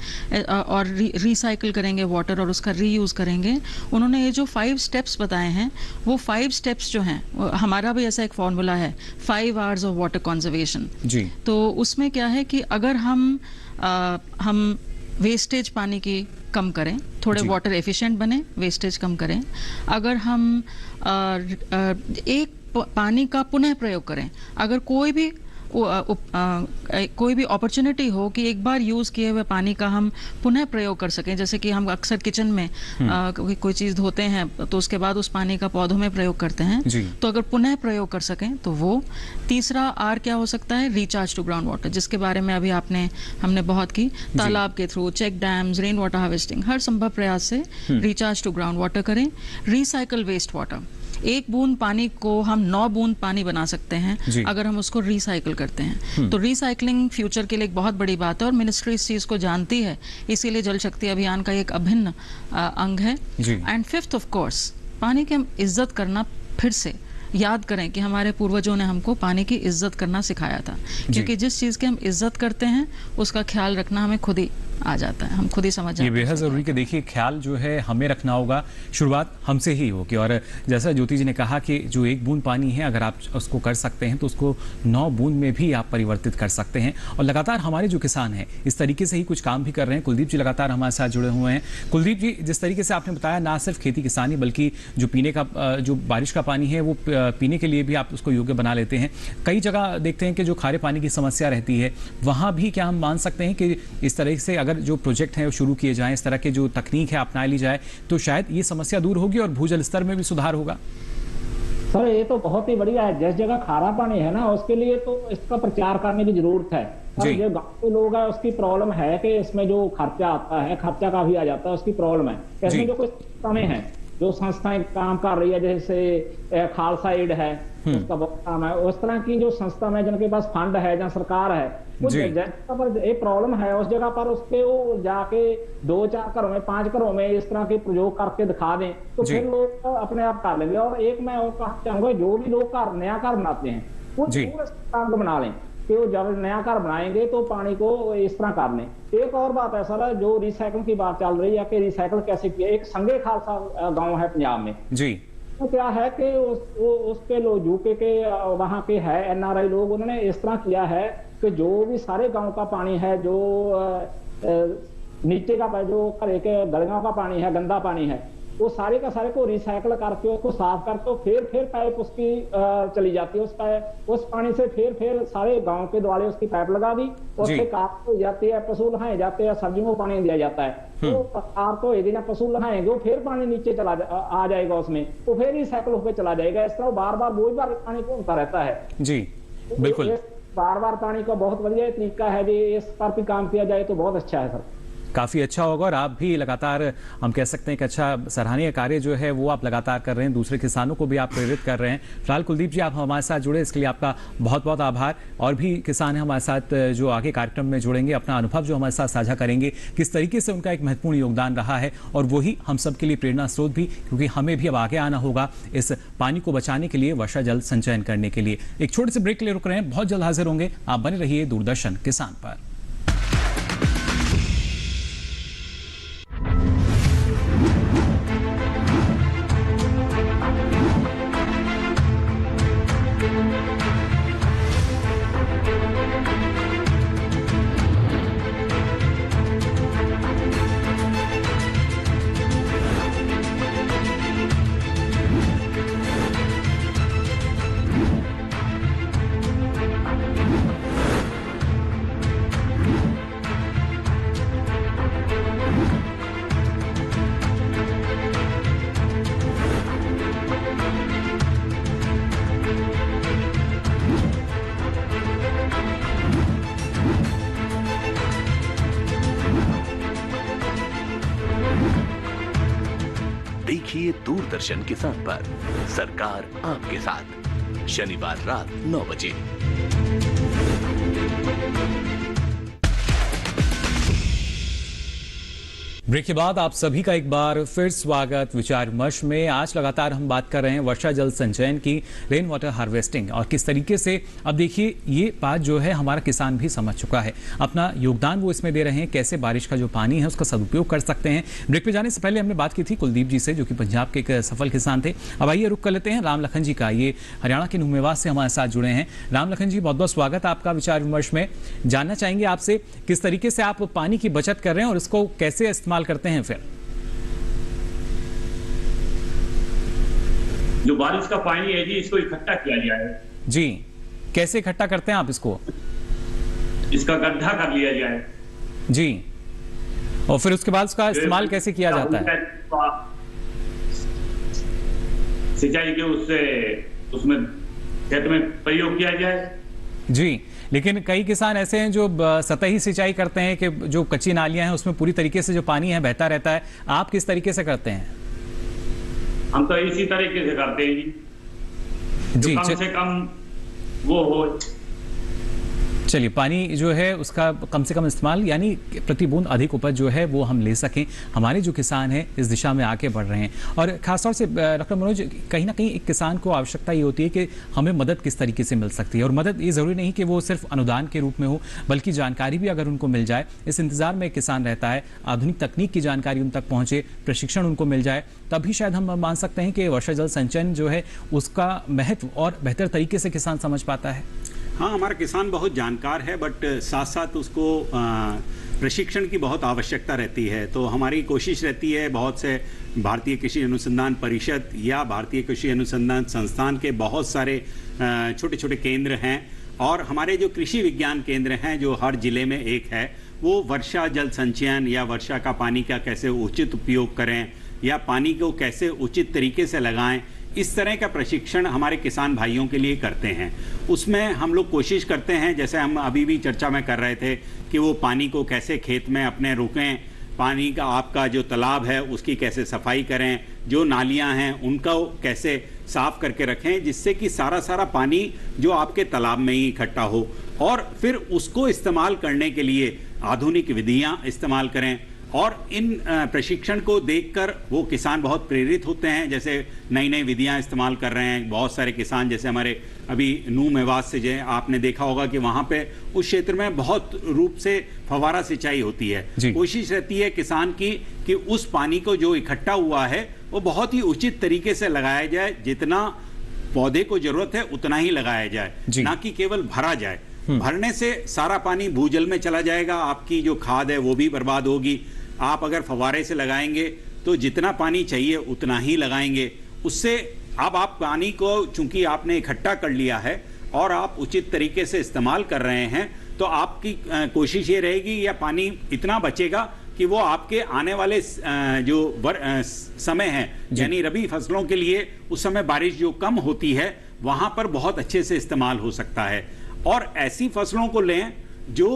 और रिसाइकिल करेंगे वाटर और उसका रीयूज़ करेंगे। उन्होंने ये जो 5 स्टेप्स बताए हैं, वो 5 स्टेप्स जो हैं, हमारा भी ऐसा एक फॉर्मूला है 5 आवर्स ऑफ वाटर कंजर्वेशन। तो उसमें क्या है कि अगर हम वेस्टेज पानी की कम करें, थोड़े वाटर एफिशिएंट बने, वेस्टेज कम करें, अगर हम एक पानी का पुनः प्रयोग करें, अगर कोई भी अपॉर्चुनिटी हो कि एक बार यूज़ किए हुए पानी का हम पुनः प्रयोग कर सकें, जैसे कि हम अक्सर किचन में कोई चीज़ धोते हैं तो उसके बाद उस पानी का पौधों में प्रयोग करते हैं, तो अगर पुनः प्रयोग कर सकें तो वो। तीसरा आर क्या हो सकता है, रिचार्ज टू ग्राउंड वाटर, जिसके बारे में अभी हमने बहुत की, तालाब के through, check dams, rain water harvesting, हर संभव प्रयास से रिचार्ज टू ग्राउंड वाटर करें। रिसाइकल वेस्ट वाटर, 1 बूंद पानी को हम 9 बूंद पानी बना सकते हैं अगर हम उसको रिसाइकिल करते हैं। तो रिसाइकलिंग फ्यूचर के लिए एक बहुत बड़ी बात है और मिनिस्ट्री इस चीज़ को जानती है, इसीलिए जल शक्ति अभियान का एक अभिन्न अंग है। एंड 5th ऑफ कोर्स, पानी की हम इज्जत करना फिर से याद करें कि हमारे पूर्वजों ने हमको पानी की इज्जत करना सिखाया था, क्योंकि जिस चीज़ की हम इज्जत करते हैं उसका ख्याल रखना हमें खुद ही आ जाता है, हम खुद ही समझ जाते हैं। ये बेहद ज़रूरी कि देखिए, ख्याल जो है हमें रखना होगा, शुरुआत हमसे ही होगी। और जैसा ज्योति जी ने कहा कि जो 1 बूंद पानी है, अगर आप उसको कर सकते हैं तो उसको 9 बूंद में भी आप परिवर्तित कर सकते हैं। और लगातार हमारे जो किसान हैं इस तरीके से ही कुछ काम भी कर रहे हैं। कुलदीप जी लगातार हमारे साथ जुड़े हुए हैं। कुलदीप जी, जिस तरीके से आपने बताया, ना सिर्फ खेती किसानी बल्कि जो पीने का, जो बारिश का पानी है वो पीने के लिए भी आप उसको योग्य बना लेते हैं। कई जगह देखते हैं कि जो खारे पानी की समस्या रहती है, वहाँ भी क्या हम मान सकते हैं कि इस तरह से अगर जो प्रोजेक्ट हैं वो शुरू किए जाएं, इस तरह के जो तकनीक है अपना ली जाए, तो शायद ये समस्या दूर होगी और भूजल स्तर में भी सुधार होगा? सर, ये तो बहुत ही बढ़िया है। जिस जगह खारा पानी है ना, उसके लिए तो इसका प्रचार करने की जरूरत है। और जो गाँव के लोग हैं उसकी प्रॉब्लम है कि इसमें जो खर्चा आता है, खर्चा काफी आ जाता है, उसकी प्रॉब्लम है। इसमें जो कुछ समय है, जो संस्थाएं काम कर रही है, जैसे खालसा एड है, उसका बहुत काम है। उस तरह की जो संस्था है जिनके पास फंड है, जहाँ सरकार है, जगह पर एक प्रॉब्लम है, उस जगह पर उसके वो जाके 2-4 घरों में, 5 घरों में इस तरह के प्रयोग करके दिखा दें तो फिर लोग अपने आप कर लेंगे। और एक मैं और कहना चाहूंगा, जो भी लोग नया घर बनाते हैं वो पूरा बना लें, कि वो जब नया घर बनाएंगे तो पानी को इस तरह कर लें। एक और बात है सर, जो रिसाइकल की बात चल रही है कि रिसाइकल कैसे किया, एक संगे खालसा गांव है पंजाब में जी, तो क्या है कि उसके लोग यूके के वहाँ के है NRI लोग, उन्होंने इस तरह किया है कि जो भी सारे गांव का पानी है, जो नीचे का जो घरे के गलियों का पानी है, गंदा पानी है, वो सारे का सारे को रिसाइकल करके उसको साफ करके फिर पाइप उसकी चली जाती है, उस पानी से फिर सारे गांव के द्वारे उसकी पाइप लगा दी, उससे कार हो जाती है, पशु नहाए जाते हैं, सब्जियों को पानी दिया जाता है। तो कार तो एक दिन पशु नहाएंगे, वो फिर पानी नीचे आ जाएगा उसमें, तो फिर रिसाइकल होकर चला जाएगा। इस तरह बार बार पानी घूमता रहता है जी, बिल्कुल। बार पानी का बहुत बढ़िया तरीका है जी, इस पर भी काम किया जाए तो बहुत अच्छा है सर, काफ़ी अच्छा होगा। और आप भी लगातार, हम कह सकते हैं कि अच्छा सराहनीय कार्य जो है वो आप लगातार कर रहे हैं, दूसरे किसानों को भी आप प्रेरित कर रहे हैं। फिलहाल कुलदीप जी, आप हमारे साथ जुड़े, इसके लिए आपका बहुत बहुत आभार। और भी किसान हैं हमारे साथ जो आगे कार्यक्रम में जुड़ेंगे, अपना अनुभव जो हमारे साथ साझा करेंगे, किस तरीके से उनका एक महत्वपूर्ण योगदान रहा है, और वही हम सब के लिए प्रेरणा स्रोत भी, क्योंकि हमें भी अब आगे आना होगा इस पानी को बचाने के लिए, वर्षा जल संचयन करने के लिए। एक छोटे से ब्रेक के लिए रुक रहे हैं, बहुत जल्द हाजिर होंगे। आप बने रहिए दूरदर्शन किसान पर। देखिए दूरदर्शन किसान पर, सरकार आपके साथ, शनिवार रात 9 बजे। ब्रेक के बाद आप सभी का एक बार फिर स्वागत विचार विमर्श में। आज लगातार हम बात कर रहे हैं वर्षा जल संचयन की, रेन वाटर हार्वेस्टिंग, और किस तरीके से अब देखिए ये बात जो है हमारा किसान भी समझ चुका है, अपना योगदान वो इसमें दे रहे हैं, कैसे बारिश का जो पानी है उसका सदुपयोग कर सकते हैं। ब्रेक पे जाने से पहले हमने बात की थी कुलदीप जी से, जो कि पंजाब के एक सफल किसान थे। अब आइए रुक कर लेते हैं राम लखन जी का, ये हरियाणा के नुमेवास से हमारे साथ जुड़े हैं। राम लखन जी, बहुत बहुत स्वागत आपका विचार विमर्श में। जानना चाहेंगे आपसे किस तरीके से आप पानी की बचत कर रहे हैं और इसको कैसे इस्तेमाल करते हैं। फिर जो बारिश का पानी है जी, इसको इकट्ठा किया जाए जी, कैसे इकट्ठा करते हैं आप इसको? इसका गड्ढा कर लिया जाए जी, और फिर उसके बाद उसका इस्तेमाल कैसे किया जाता है? सिंचाई के उससे उसमें खेत में प्रयोग किया जाए जी। लेकिन कई किसान ऐसे हैं जो सतही सिंचाई करते हैं, कि जो कच्ची नालियां हैं उसमें पूरी तरीके से जो पानी है बहता रहता है। आप किस तरीके से करते हैं? हम तो इसी तरीके से करते हैं जी, कम से कम वो हो। चलिए, पानी जो है उसका कम से कम इस्तेमाल, यानी प्रति बूंद अधिक उपज जो है वो हम ले सकें। हमारे जो किसान हैं इस दिशा में आगे बढ़ रहे हैं। और खासतौर से डॉक्टर मनोज, कहीं ना कहीं एक किसान को आवश्यकता ये होती है कि हमें मदद किस तरीके से मिल सकती है, और मदद ये ज़रूरी नहीं कि वो सिर्फ अनुदान के रूप में हो, बल्कि जानकारी भी अगर उनको मिल जाए, इस इंतज़ार में एक किसान रहता है, आधुनिक तकनीक की जानकारी उन तक पहुँचे, प्रशिक्षण उनको मिल जाए, तभी शायद हम मान सकते हैं कि वर्षा जल संचयन जो है उसका महत्व और बेहतर तरीके से किसान समझ पाता है। हाँ, हमारा किसान बहुत जानकार है, बट साथ साथ उसको प्रशिक्षण की बहुत आवश्यकता रहती है। तो हमारी कोशिश रहती है, बहुत से भारतीय कृषि अनुसंधान परिषद या भारतीय कृषि अनुसंधान संस्थान के बहुत सारे छोटे छोटे केंद्र हैं, और हमारे जो कृषि विज्ञान केंद्र हैं जो हर जिले में एक है, वो वर्षा जल संचयन या वर्षा का पानी का कैसे उचित उपयोग करें या पानी को कैसे उचित तरीके से लगाएं, इस तरह का प्रशिक्षण हमारे किसान भाइयों के लिए करते हैं। उसमें हम लोग कोशिश करते हैं, जैसे हम अभी भी चर्चा में कर रहे थे, कि वो पानी को कैसे खेत में अपने रोकें, पानी का आपका जो तालाब है उसकी कैसे सफाई करें, जो नालियां हैं उनका कैसे साफ करके रखें, जिससे कि सारा पानी जो आपके तालाब में ही इकट्ठा हो, और फिर उसको इस्तेमाल करने के लिए आधुनिक विधियां इस्तेमाल करें। और इन प्रशिक्षण को देखकर वो किसान बहुत प्रेरित होते हैं, जैसे नई नई विधियां इस्तेमाल कर रहे हैं। बहुत सारे किसान जैसे हमारे अभी नूह मेवात से जो आपने देखा होगा कि वहाँ पे उस क्षेत्र में बहुत रूप से फवारा सिंचाई होती है। कोशिश रहती है किसान की कि उस पानी को जो इकट्ठा हुआ है वो बहुत ही उचित तरीके से लगाया जाए, जितना पौधे को जरूरत है उतना ही लगाया जाए, ना कि केवल भरा जाए। भरने से सारा पानी भूजल में चला जाएगा, आपकी जो खाद है वो भी बर्बाद होगी। आप अगर फवारे से लगाएंगे तो जितना पानी चाहिए उतना ही लगाएंगे, उससे अब आप पानी को चूंकि आपने इकट्ठा कर लिया है और आप उचित तरीके से इस्तेमाल कर रहे हैं, तो आपकी कोशिश ये रहेगी या पानी इतना बचेगा कि वो आपके आने वाले जो समय है, यानी रबी फसलों के लिए उस समय बारिश जो कम होती है वहां पर बहुत अच्छे से इस्तेमाल हो सकता है। और ऐसी फसलों को लें जो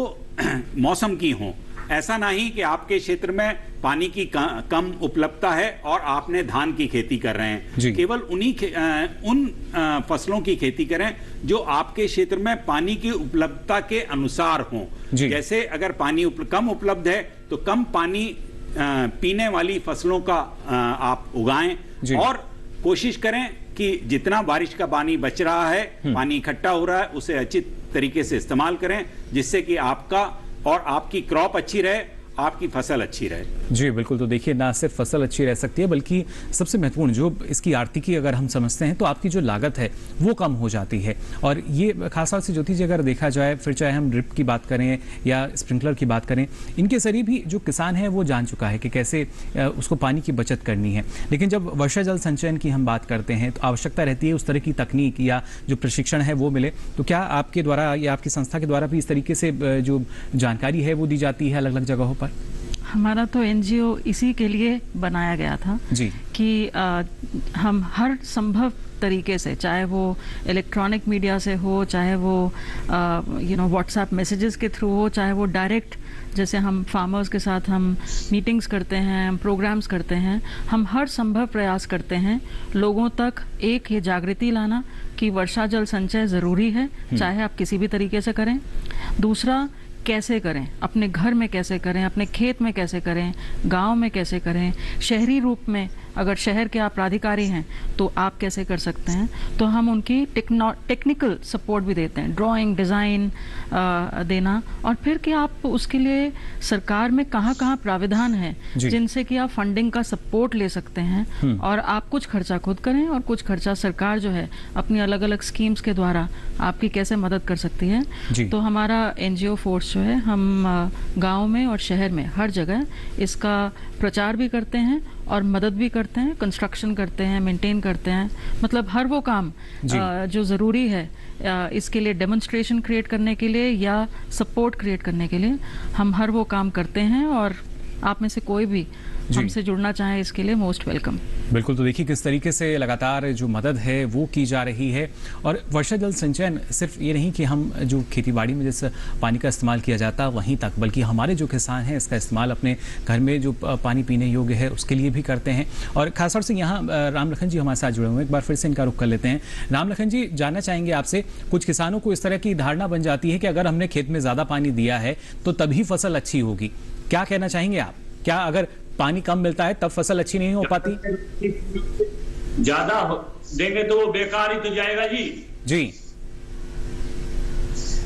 मौसम की हों। ऐसा नहीं कि आपके क्षेत्र में पानी की कम उपलब्धता है और आपने धान की खेती कर रहे हैं, केवल उन फसलों की खेती करें जो आपके क्षेत्र में पानी की उपलब्धता के अनुसार हों। जैसे अगर पानी कम उपलब्ध है तो कम पानी पीने वाली फसलों का आप उगाएं और कोशिश करें कि जितना बारिश का पानी बच रहा है, पानी इकट्ठा हो रहा है, उसे अच्छी तरीके से इस्तेमाल करें, जिससे कि आपका और आपकी क्रॉप अच्छी रहे, आपकी फसल अच्छी रहे। जी बिल्कुल। तो देखिए, ना सिर्फ फसल अच्छी रह सकती है बल्कि सबसे महत्वपूर्ण जो इसकी आर्थिकी अगर हम समझते हैं तो आपकी जो लागत है वो कम हो जाती है। और ये खासतौर से ज्योति जी अगर देखा जाए, फिर चाहे हम ड्रिप की बात करें या स्प्रिंकलर की बात करें, इनके जरिए भी जो किसान है वो जान चुका है कि कैसे उसको पानी की बचत करनी है। लेकिन जब वर्षा जल संचयन की हम बात करते हैं तो आवश्यकता रहती है उस तरह की तकनीक या जो प्रशिक्षण है वो मिले। तो क्या आपके द्वारा या आपकी संस्था के द्वारा भी इस तरीके से जो जानकारी है वो दी जाती है अलग अलग जगहों पर? हमारा तो एनजीओ इसी के लिए बनाया गया था कि हम हर संभव तरीके से, चाहे वो इलेक्ट्रॉनिक मीडिया से हो, चाहे वो व्हाट्सएप मैसेजेस के थ्रू हो, चाहे वो डायरेक्ट जैसे हम फार्मर्स के साथ हम मीटिंग्स करते हैं, हम प्रोग्राम्स करते हैं, हम हर संभव प्रयास करते हैं लोगों तक एक ये जागृति लाना कि वर्षा जल संचय ज़रूरी है, चाहे आप किसी भी तरीके से करें। दूसरा, कैसे करें, अपने घर में कैसे करें, अपने खेत में कैसे करें, गांव में कैसे करें, शहरी रूप में अगर शहर के आप प्राधिकारी हैं तो आप कैसे कर सकते हैं। तो हम उनकी टेक्निकल सपोर्ट भी देते हैं, ड्राइंग, डिज़ाइन देना, और फिर कि आप उसके लिए सरकार में कहाँ कहाँ प्राविधान है जिनसे कि आप फंडिंग का सपोर्ट ले सकते हैं और आप कुछ खर्चा खुद करें और कुछ खर्चा सरकार जो है अपनी अलग अलग स्कीम्स के द्वारा आपकी कैसे मदद कर सकती है। तो हमारा एनजीओ फोर्स जो है, हम गाँव में और शहर में हर जगह इसका प्रचार भी करते हैं और मदद भी करते हैं, कंस्ट्रक्शन करते हैं, मेंटेन करते हैं, मतलब हर वो काम जो ज़रूरी है इसके लिए, डेमोन्स्ट्रेशन क्रिएट करने के लिए या सपोर्ट क्रिएट करने के लिए हम हर वो काम करते हैं। और आप में से कोई भी हमसे जुड़ना चाहे इसके लिए मोस्ट वेलकम। बिल्कुल। तो देखिए किस तरीके से लगातार जो मदद है वो की जा रही है। और वर्षा जल संचयन सिर्फ ये नहीं कि हम जो खेतीबाड़ी में जैसे पानी का इस्तेमाल किया जाता है वहीं तक, बल्कि हमारे जो किसान हैं इसका इस्तेमाल अपने घर में जो पानी पीने योग्य है उसके लिए भी करते हैं। और खासतौर से यहाँ रामलखन जी हमारे साथ जुड़े हुए हैं, एक बार फिर से इनका रुख कर लेते हैं। रामलखन जी, जानना चाहेंगे आपसे, कुछ किसानों को इस तरह की धारणा बन जाती है कि अगर हमने खेत में ज़्यादा पानी दिया है तो तभी फसल अच्छी होगी, क्या कहना चाहेंगे आप? क्या अगर पानी कम मिलता है तब फसल अच्छी नहीं हो पाती? ज्यादा देंगे तो वो बेकार ही तो जाएगा जी। जी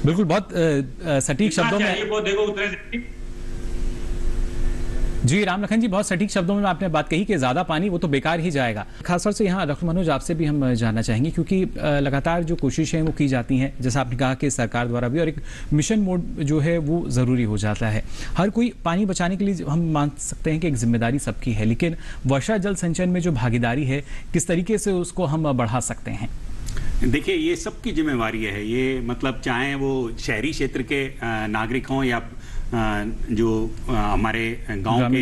बिल्कुल, बहुत सटीक शब्दों में वो देखो उतने। जी रामलखन जी, बहुत सटीक शब्दों में आपने बात कही कि ज़्यादा पानी वो तो बेकार ही जाएगा। खासतौर से यहाँ डॉक्टर मनोज आपसे भी हम जानना चाहेंगे, क्योंकि लगातार जो कोशिशें वो की जाती हैं, जैसा आपने कहा कि सरकार द्वारा भी, और एक मिशन मोड जो है वो ज़रूरी हो जाता है। हर कोई पानी बचाने के लिए हम मान सकते हैं कि एक जिम्मेदारी सबकी है, लेकिन वर्षा जल संचयन में जो भागीदारी है किस तरीके से उसको हम बढ़ा सकते हैं? देखिए, ये सबकी जिम्मेवारी है। ये मतलब चाहे वो शहरी क्षेत्र के नागरिक हों या जो हमारे गांव के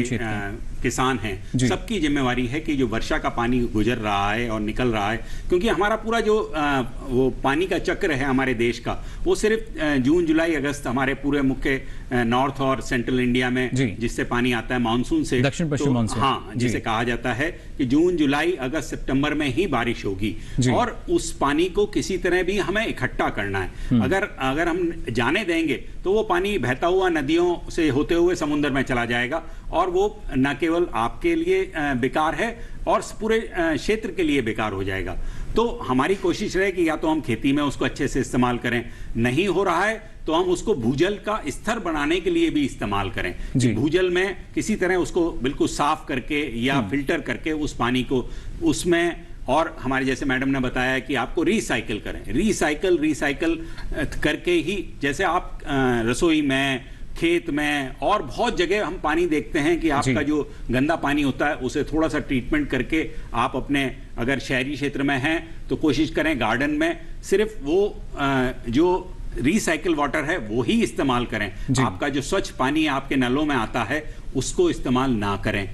किसान हैं, सबकी जिम्मेवारी है कि जो वर्षा का पानी गुजर रहा है और निकल रहा है, क्योंकि हमारा पूरा जो वो पानी का चक्र है हमारे देश का, वो सिर्फ जून जुलाई अगस्त हमारे पूरे मुख्य नॉर्थ और सेंट्रल इंडिया में जिससे पानी आता है मानसून से, दक्षिण पश्चिम मानसून, हाँ, जिसे कहा जाता है कि जून जुलाई अगस्त सितंबर में ही बारिश होगी और उस पानी को किसी तरह भी हमें इकट्ठा करना है। अगर हम जाने देंगे तो वो पानी बहता हुआ नदियों से होते हुए समुद्र में चला जाएगा और वो न केवल आपके लिए बेकार है और पूरे क्षेत्र के लिए बेकार हो जाएगा। तो हमारी कोशिश रहे कि या तो हम खेती में उसको अच्छे से इस्तेमाल करें, नहीं हो रहा है तो हम उसको भूजल का स्तर बढ़ाने के लिए भी इस्तेमाल करें। भूजल में किसी तरह उसको बिल्कुल साफ करके या फिल्टर करके उस पानी को उसमें, और हमारे जैसे मैडम ने बताया कि आपको रिसाइकल करें, रिसाइकल करके ही, जैसे आप रसोई में, खेत में और बहुत जगह हम पानी देखते हैं कि आपका जो गंदा पानी होता है उसे थोड़ा सा ट्रीटमेंट करके आप अपने, अगर शहरी क्षेत्र में हैं तो कोशिश करें गार्डन में सिर्फ वो जो रिसाइकल वाटर है वो ही इस्तेमाल करें। आपका जो स्वच्छ पानी आपके नलों में आता है उसको इस्तेमाल ना करें।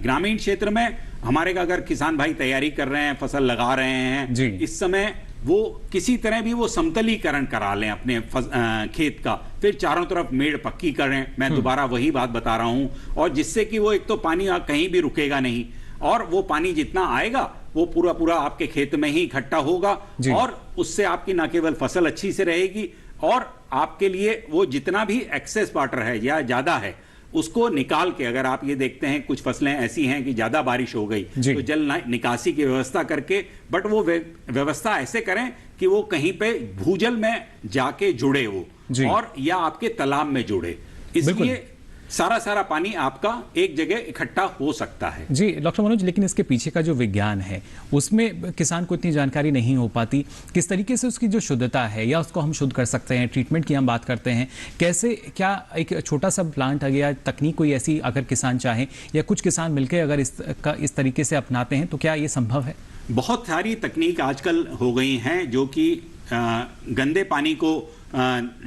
ग्रामीण क्षेत्र में हमारे का अगर किसान भाई तैयारी कर रहे हैं, फसल लगा रहे हैं, इस समय वो किसी तरह भी वो समतलीकरण करा लें अपने खेत का, फिर चारों तरफ मेड़ पक्की करें। मैं दोबारा वही बात बता रहा हूं, और जिससे कि वो एक तो पानी कहीं भी रुकेगा नहीं और वो पानी जितना आएगा वो पूरा आपके खेत में ही इकट्ठा होगा और उससे आपकी ना केवल फसल अच्छी से रहेगी और आपके लिए वो जितना भी एक्सेस वाटर है या ज्यादा है उसको निकाल के, अगर आप ये देखते हैं कुछ फसलें ऐसी हैं कि ज्यादा बारिश हो गई तो जल निकासी की व्यवस्था करके, बट वो व्यवस्था ऐसे करें कि वो कहीं पे भूजल में जाके जुड़े वो, और या आपके तालाब में जुड़े, इसलिए सारा पानी आपका एक जगह इकट्ठा हो सकता है। जी डॉक्टर मनोज, लेकिन इसके पीछे का जो विज्ञान है उसमें किसान को इतनी जानकारी नहीं हो पाती, किस तरीके से उसकी जो शुद्धता है या उसको हम शुद्ध कर सकते हैं, ट्रीटमेंट की हम बात करते हैं, कैसे, क्या एक छोटा सा प्लांट या तकनीक कोई ऐसी अगर किसान चाहे या कुछ किसान मिलकर अगर इस तरीके से अपनाते हैं तो क्या ये संभव है? बहुत सारी तकनीक आजकल हो गई हैं जो कि गंदे पानी को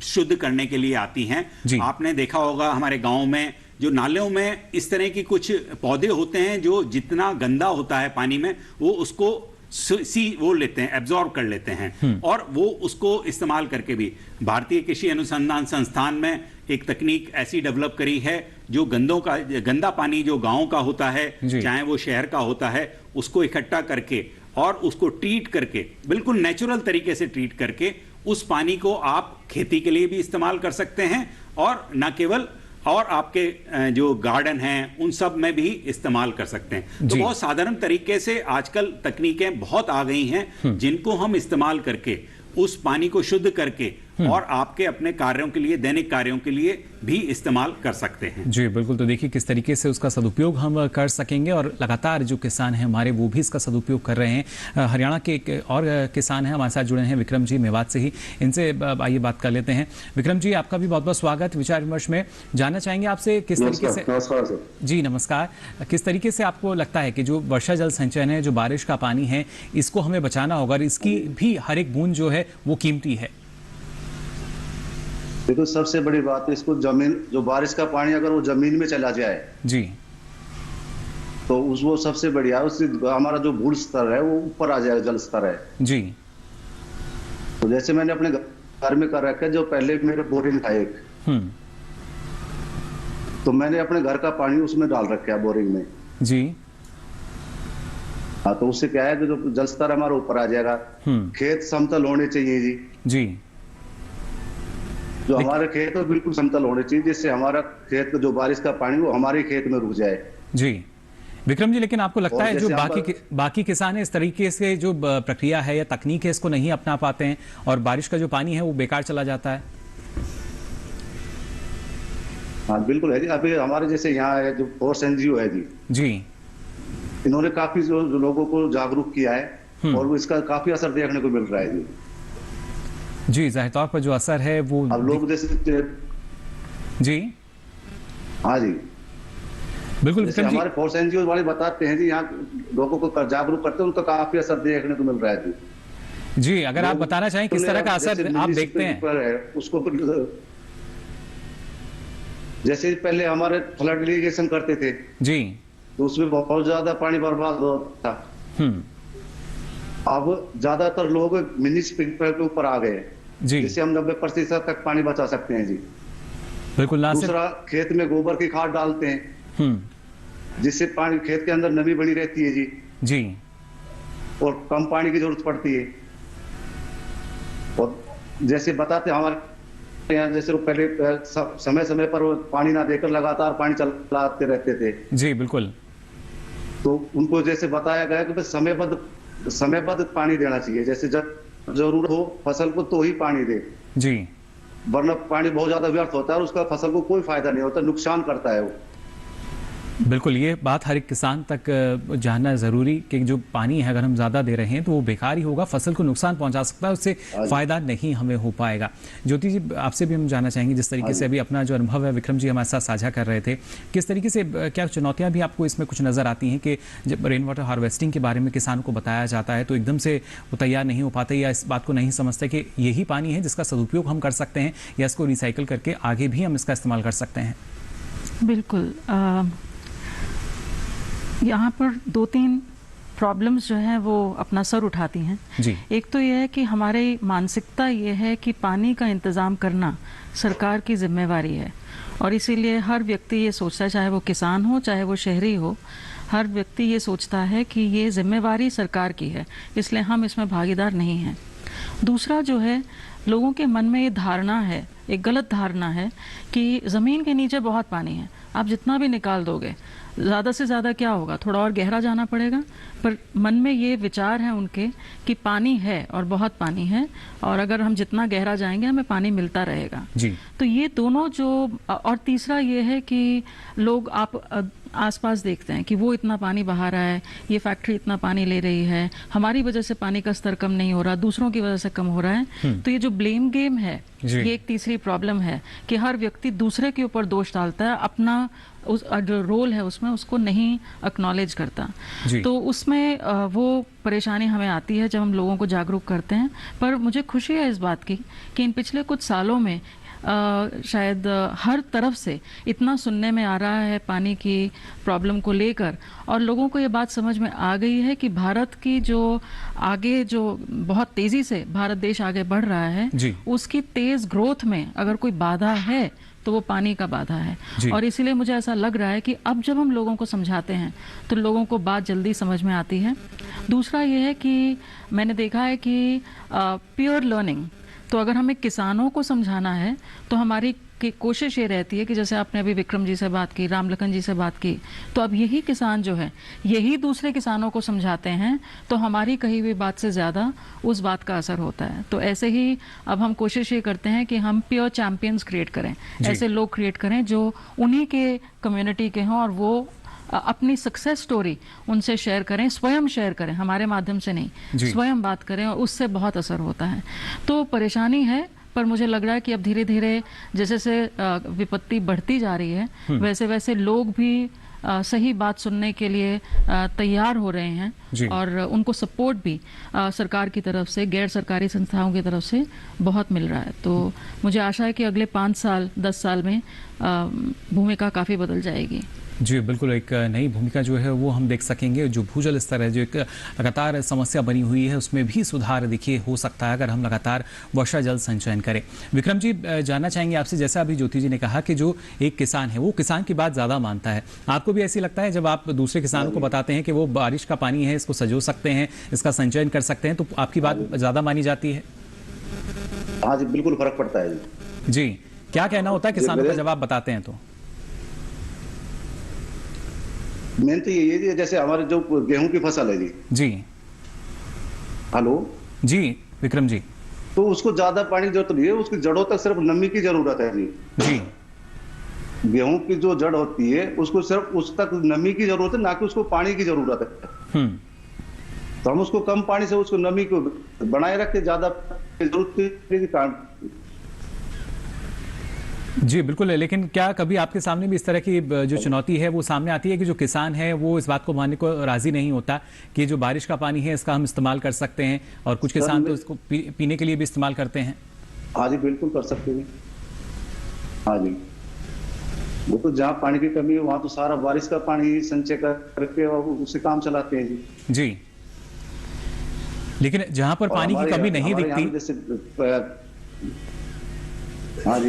शुद्ध करने के लिए आती हैं। आपने देखा होगा हमारे गांव में जो नालियों में इस तरह की कुछ पौधे होते हैं जो जितना गंदा होता है पानी में वो उसको वो लेते हैं, एब्जॉर्ब कर लेते हैं और वो उसको इस्तेमाल करके भी भारतीय कृषि अनुसंधान संस्थान में एक तकनीक ऐसी डेवलप करी है जो गंदा पानी जो गांव का होता है चाहे वो शहर का होता है उसको इकट्ठा करके और उसको ट्रीट करके, बिल्कुल नेचुरल तरीके से ट्रीट करके उस पानी को आप खेती के लिए भी इस्तेमाल कर सकते हैं और न केवल, और आपके जो गार्डन हैं उन सब में भी इस्तेमाल कर सकते हैं। तो बहुत साधारण तरीके से आजकल तकनीकें बहुत आ गई हैं जिनको हम इस्तेमाल करके उस पानी को शुद्ध करके और आपके अपने कार्यों के लिए, दैनिक कार्यों के लिए भी इस्तेमाल कर सकते हैं। जी बिल्कुल, तो देखिए किस तरीके से उसका सदुपयोग हम कर सकेंगे और लगातार जो किसान हैं हमारे वो भी इसका सदुपयोग कर रहे हैं। हरियाणा के एक और किसान हैं हमारे साथ जुड़े हैं, विक्रम जी मेवात से ही, इनसे आइए बात कर लेते हैं। विक्रम जी, आपका भी बहुत बहुत स्वागत विचार विमर्श में। जानना चाहेंगे आपसे किस तरीके से, जी नमस्कार, किस तरीके से आपको लगता है कि जो वर्षा जल संचयन है, जो बारिश का पानी है, इसको हमें बचाना होगा और इसकी भी हर एक बूंद जो है वो कीमती है? देखो, सबसे बड़ी बात है इसको जमीन, जो बारिश का पानी अगर वो जमीन में चला जाए जी तो वो सबसे बढ़िया, उससे हमारा जो भूल स्तर है वो ऊपर आ जाएगा, जल स्तर है जी। तो जैसे मैंने अपने घर में कर रखा है, जो पहले मेरे बोरिंग था एक, तो मैंने अपने घर का पानी उसमें डाल रखा है बोरिंग में जी। हाँ, तो उससे क्या है कि जो जल स्तर हमारा ऊपर आ जाएगा। खेत समतल होने चाहिए जी जी, जो हमारे खेत है बिल्कुल समतल होने चाहिए, जिससे हमारा खेत का जो बारिश का पानी वो हमारे खेत में रुक जाए जी। विक्रम जी, लेकिन आपको लगता है जो बाकी किसान है इस तरीके से जो प्रक्रिया है या तकनीक है इसको नहीं अपना पाते हैं और बारिश का जो पानी है वो बेकार चला जाता है? हाँ बिल्कुल है जी। अभी हमारे जैसे यहाँ है जो फोर्स एनजीओ है जी, इन्होंने काफी जो लोगों को जागरूक किया है और इसका काफी असर देखने को मिल रहा है जी। जी, जाहिर तौर पर जो असर है वो अब लोग जैसे जी, हाँ जी बिल्कुल, हमारे फोर्स एनजीओ वाले बताते हैं जी, यहाँ लोगों को जागरूक करते हैं, उनका काफी असर देखने को मिल रहा है जी। जी, अगर आप बताना चाहें किस तरह का असर आप देखते हैं उसको। जैसे पहले हमारे फ्लड इरिगेशन करते थे जी, तो उसमें बहुत ज्यादा पानी बर्बाद होता था। अब ज्यादातर लोग मिनी स्प्रिंकलर के ऊपर आ गए जी, जिससे हम 90% तक पानी बचा सकते हैं जी। बिल्कुल। दूसरा, खेत में गोबर की खाद डालते हैं जिससे पानी खेत के अंदर नमी बनी रहती है जी जी, और कम पानी की जरूरत पड़ती है। और जैसे बताते हमारे यहाँ, जैसे वो पहले समय समय पर वो पानी ना देकर लगातार पानी चलाते रहते थे जी, बिल्कुल। तो उनको जैसे बताया गया कि समयबद्ध पानी देना चाहिए, जैसे जब जरूरत हो फसल को तो ही पानी दे जी, वरना पानी बहुत ज्यादा व्यर्थ होता है और उसका फसल को कोई फायदा नहीं होता, नुकसान करता है वो। बिल्कुल, ये बात हर एक किसान तक जानना ज़रूरी कि जो पानी है अगर हम ज़्यादा दे रहे हैं तो वो बेकार ही होगा, फसल को नुकसान पहुंचा सकता है, उससे फ़ायदा नहीं हमें हो पाएगा। ज्योति जी, आपसे भी हम जानना चाहेंगे, जिस तरीके से अभी अपना जो अनुभव है विक्रम जी हमारे साथ साझा कर रहे थे, किस तरीके से क्या चुनौतियाँ भी आपको इसमें कुछ नज़र आती हैं कि जब रेन वाटर हार्वेस्टिंग के बारे में किसानों को बताया जाता है तो एकदम से वो तैयार नहीं हो पाते या इस बात को नहीं समझते कि यही पानी है जिसका सदुपयोग हम कर सकते हैं या इसको रिसाइकिल करके आगे भी हम इसका इस्तेमाल कर सकते हैं? बिल्कुल, यहाँ पर 2-3 प्रॉब्लम्स जो हैं वो अपना सर उठाती हैं जी। एक तो ये है कि हमारी मानसिकता ये है कि पानी का इंतज़ाम करना सरकार की जिम्मेवारी है, और इसीलिए हर व्यक्ति ये सोचता है, चाहे वो किसान हो चाहे वो शहरी हो, हर व्यक्ति ये सोचता है कि ये जिम्मेवारी सरकार की है, इसलिए हम इसमें भागीदार नहीं हैं। दूसरा जो है, लोगों के मन में ये धारणा है, एक गलत धारणा है कि ज़मीन के नीचे बहुत पानी है, आप जितना भी निकाल दोगे ज़्यादा से ज़्यादा क्या होगा, थोड़ा और गहरा जाना पड़ेगा। पर मन में ये विचार है उनके कि पानी है और बहुत पानी है, और अगर हम जितना गहरा जाएंगे हमें पानी मिलता रहेगा जी। तो ये दोनों जो, और तीसरा ये है कि लोग आप आसपास देखते हैं कि वो इतना पानी बहा रहा है, ये फैक्ट्री इतना पानी ले रही है, हमारी वजह से पानी का स्तर कम नहीं हो रहा, दूसरों की वजह से कम हो रहा है। तो ये जो ब्लेम गेम है, ये एक तीसरी प्रॉब्लम है कि हर व्यक्ति दूसरे के ऊपर दोष डालता है, अपना उस जो रोल है उसमें उसको नहीं एक्नॉलेज करता। तो उसमें वो परेशानी हमें आती है जब हम लोगों को जागरूक करते हैं। पर मुझे खुशी है इस बात की कि इन पिछले कुछ सालों में शायद हर तरफ से इतना सुनने में आ रहा है पानी की प्रॉब्लम को लेकर, और लोगों को ये बात समझ में आ गई है कि भारत की जो आगे, जो बहुत तेज़ी से भारत देश आगे बढ़ रहा है, उसकी तेज़ ग्रोथ में अगर कोई बाधा है तो वो पानी का बाधा है। और इसीलिए मुझे ऐसा लग रहा है कि अब जब हम लोगों को समझाते हैं तो लोगों को बात जल्दी समझ में आती है। दूसरा ये है कि मैंने देखा है कि प्योर लर्निंग, तो अगर हमें किसानों को समझाना है तो हमारी कोशिश ये रहती है कि जैसे आपने अभी विक्रम जी से बात की, रामलखन जी से बात की, तो अब यही किसान जो है यही दूसरे किसानों को समझाते हैं, तो हमारी कही हुई बात से ज़्यादा उस बात का असर होता है। तो ऐसे ही अब हम कोशिश ये करते हैं कि हम प्योर चैंपियंस क्रिएट करें, ऐसे लोग क्रिएट करें जो उन्हीं के कम्युनिटी के हों और वो अपनी सक्सेस स्टोरी उनसे शेयर करें, स्वयं शेयर करें, हमारे माध्यम से नहीं, स्वयं बात करें, और उससे बहुत असर होता है। तो परेशानी है, पर मुझे लग रहा है कि अब धीरे धीरे जैसे से विपत्ति बढ़ती जा रही है वैसे वैसे लोग भी सही बात सुनने के लिए तैयार हो रहे हैं, और उनको सपोर्ट भी सरकार की तरफ से, गैर सरकारी संस्थाओं की तरफ से बहुत मिल रहा है। तो मुझे आशा है कि अगले 5 साल 10 साल में भूमिका काफ़ी बदल जाएगी। जी बिल्कुल, एक नई भूमिका जो है वो हम देख सकेंगे। जो भूजल स्तर है, जो एक लगातार समस्या बनी हुई है, उसमें भी सुधार देखिए हो सकता है अगर हम लगातार वर्षा जल संचयन करें। विक्रम जी, जानना चाहेंगे आपसे, जैसा अभी ज्योति जी ने कहा कि जो एक किसान है वो किसान की बात ज़्यादा मानता है, आपको भी ऐसी लगता है जब आप दूसरे किसानों को बताते हैं कि वो बारिश का पानी है, इसको संजो सकते हैं, इसका संचयन कर सकते हैं, तो आपकी बात ज़्यादा मानी जाती है? हाँ जी, बिल्कुल फर्क पड़ता है जी। क्या कहना होता है किसानों का जब आप बताते हैं? तो मेन तो ये है, जैसे हमारे जो गेहूं की फसल है जी। हेलो जी विक्रम जी, तो उसको ज्यादा पानी की जरूरत नहीं है, उसकी जड़ों तक सिर्फ नमी की जरूरत है जी। गेहूं की जो जड़ होती है उसको सिर्फ उस तक नमी की जरूरत है, ना कि उसको पानी की जरूरत है। तो हम उसको कम पानी से उसको नमी को बनाए रखते, ज्यादा जरूरत जी बिल्कुल है। लेकिन क्या कभी आपके सामने भी इस तरह की जो चुनौती है वो सामने आती है कि जो किसान है वो इस बात को मानने को राजी नहीं होता कि जो बारिश का पानी है इसका हम इस्तेमाल कर सकते हैं, और कुछ किसान तो इसको पीने के लिए भी इस्तेमाल करते हैं? हाँ जी, बिल्कुल कर सकते हैं। हाँ जी। वो तो जहाँ पानी की कमी है वहाँ तो सारा बारिश का पानी संचय करके और उससे काम चलाते हैं जी। लेकिन जहाँ पर पानी की कमी नहीं दिखती, हाँ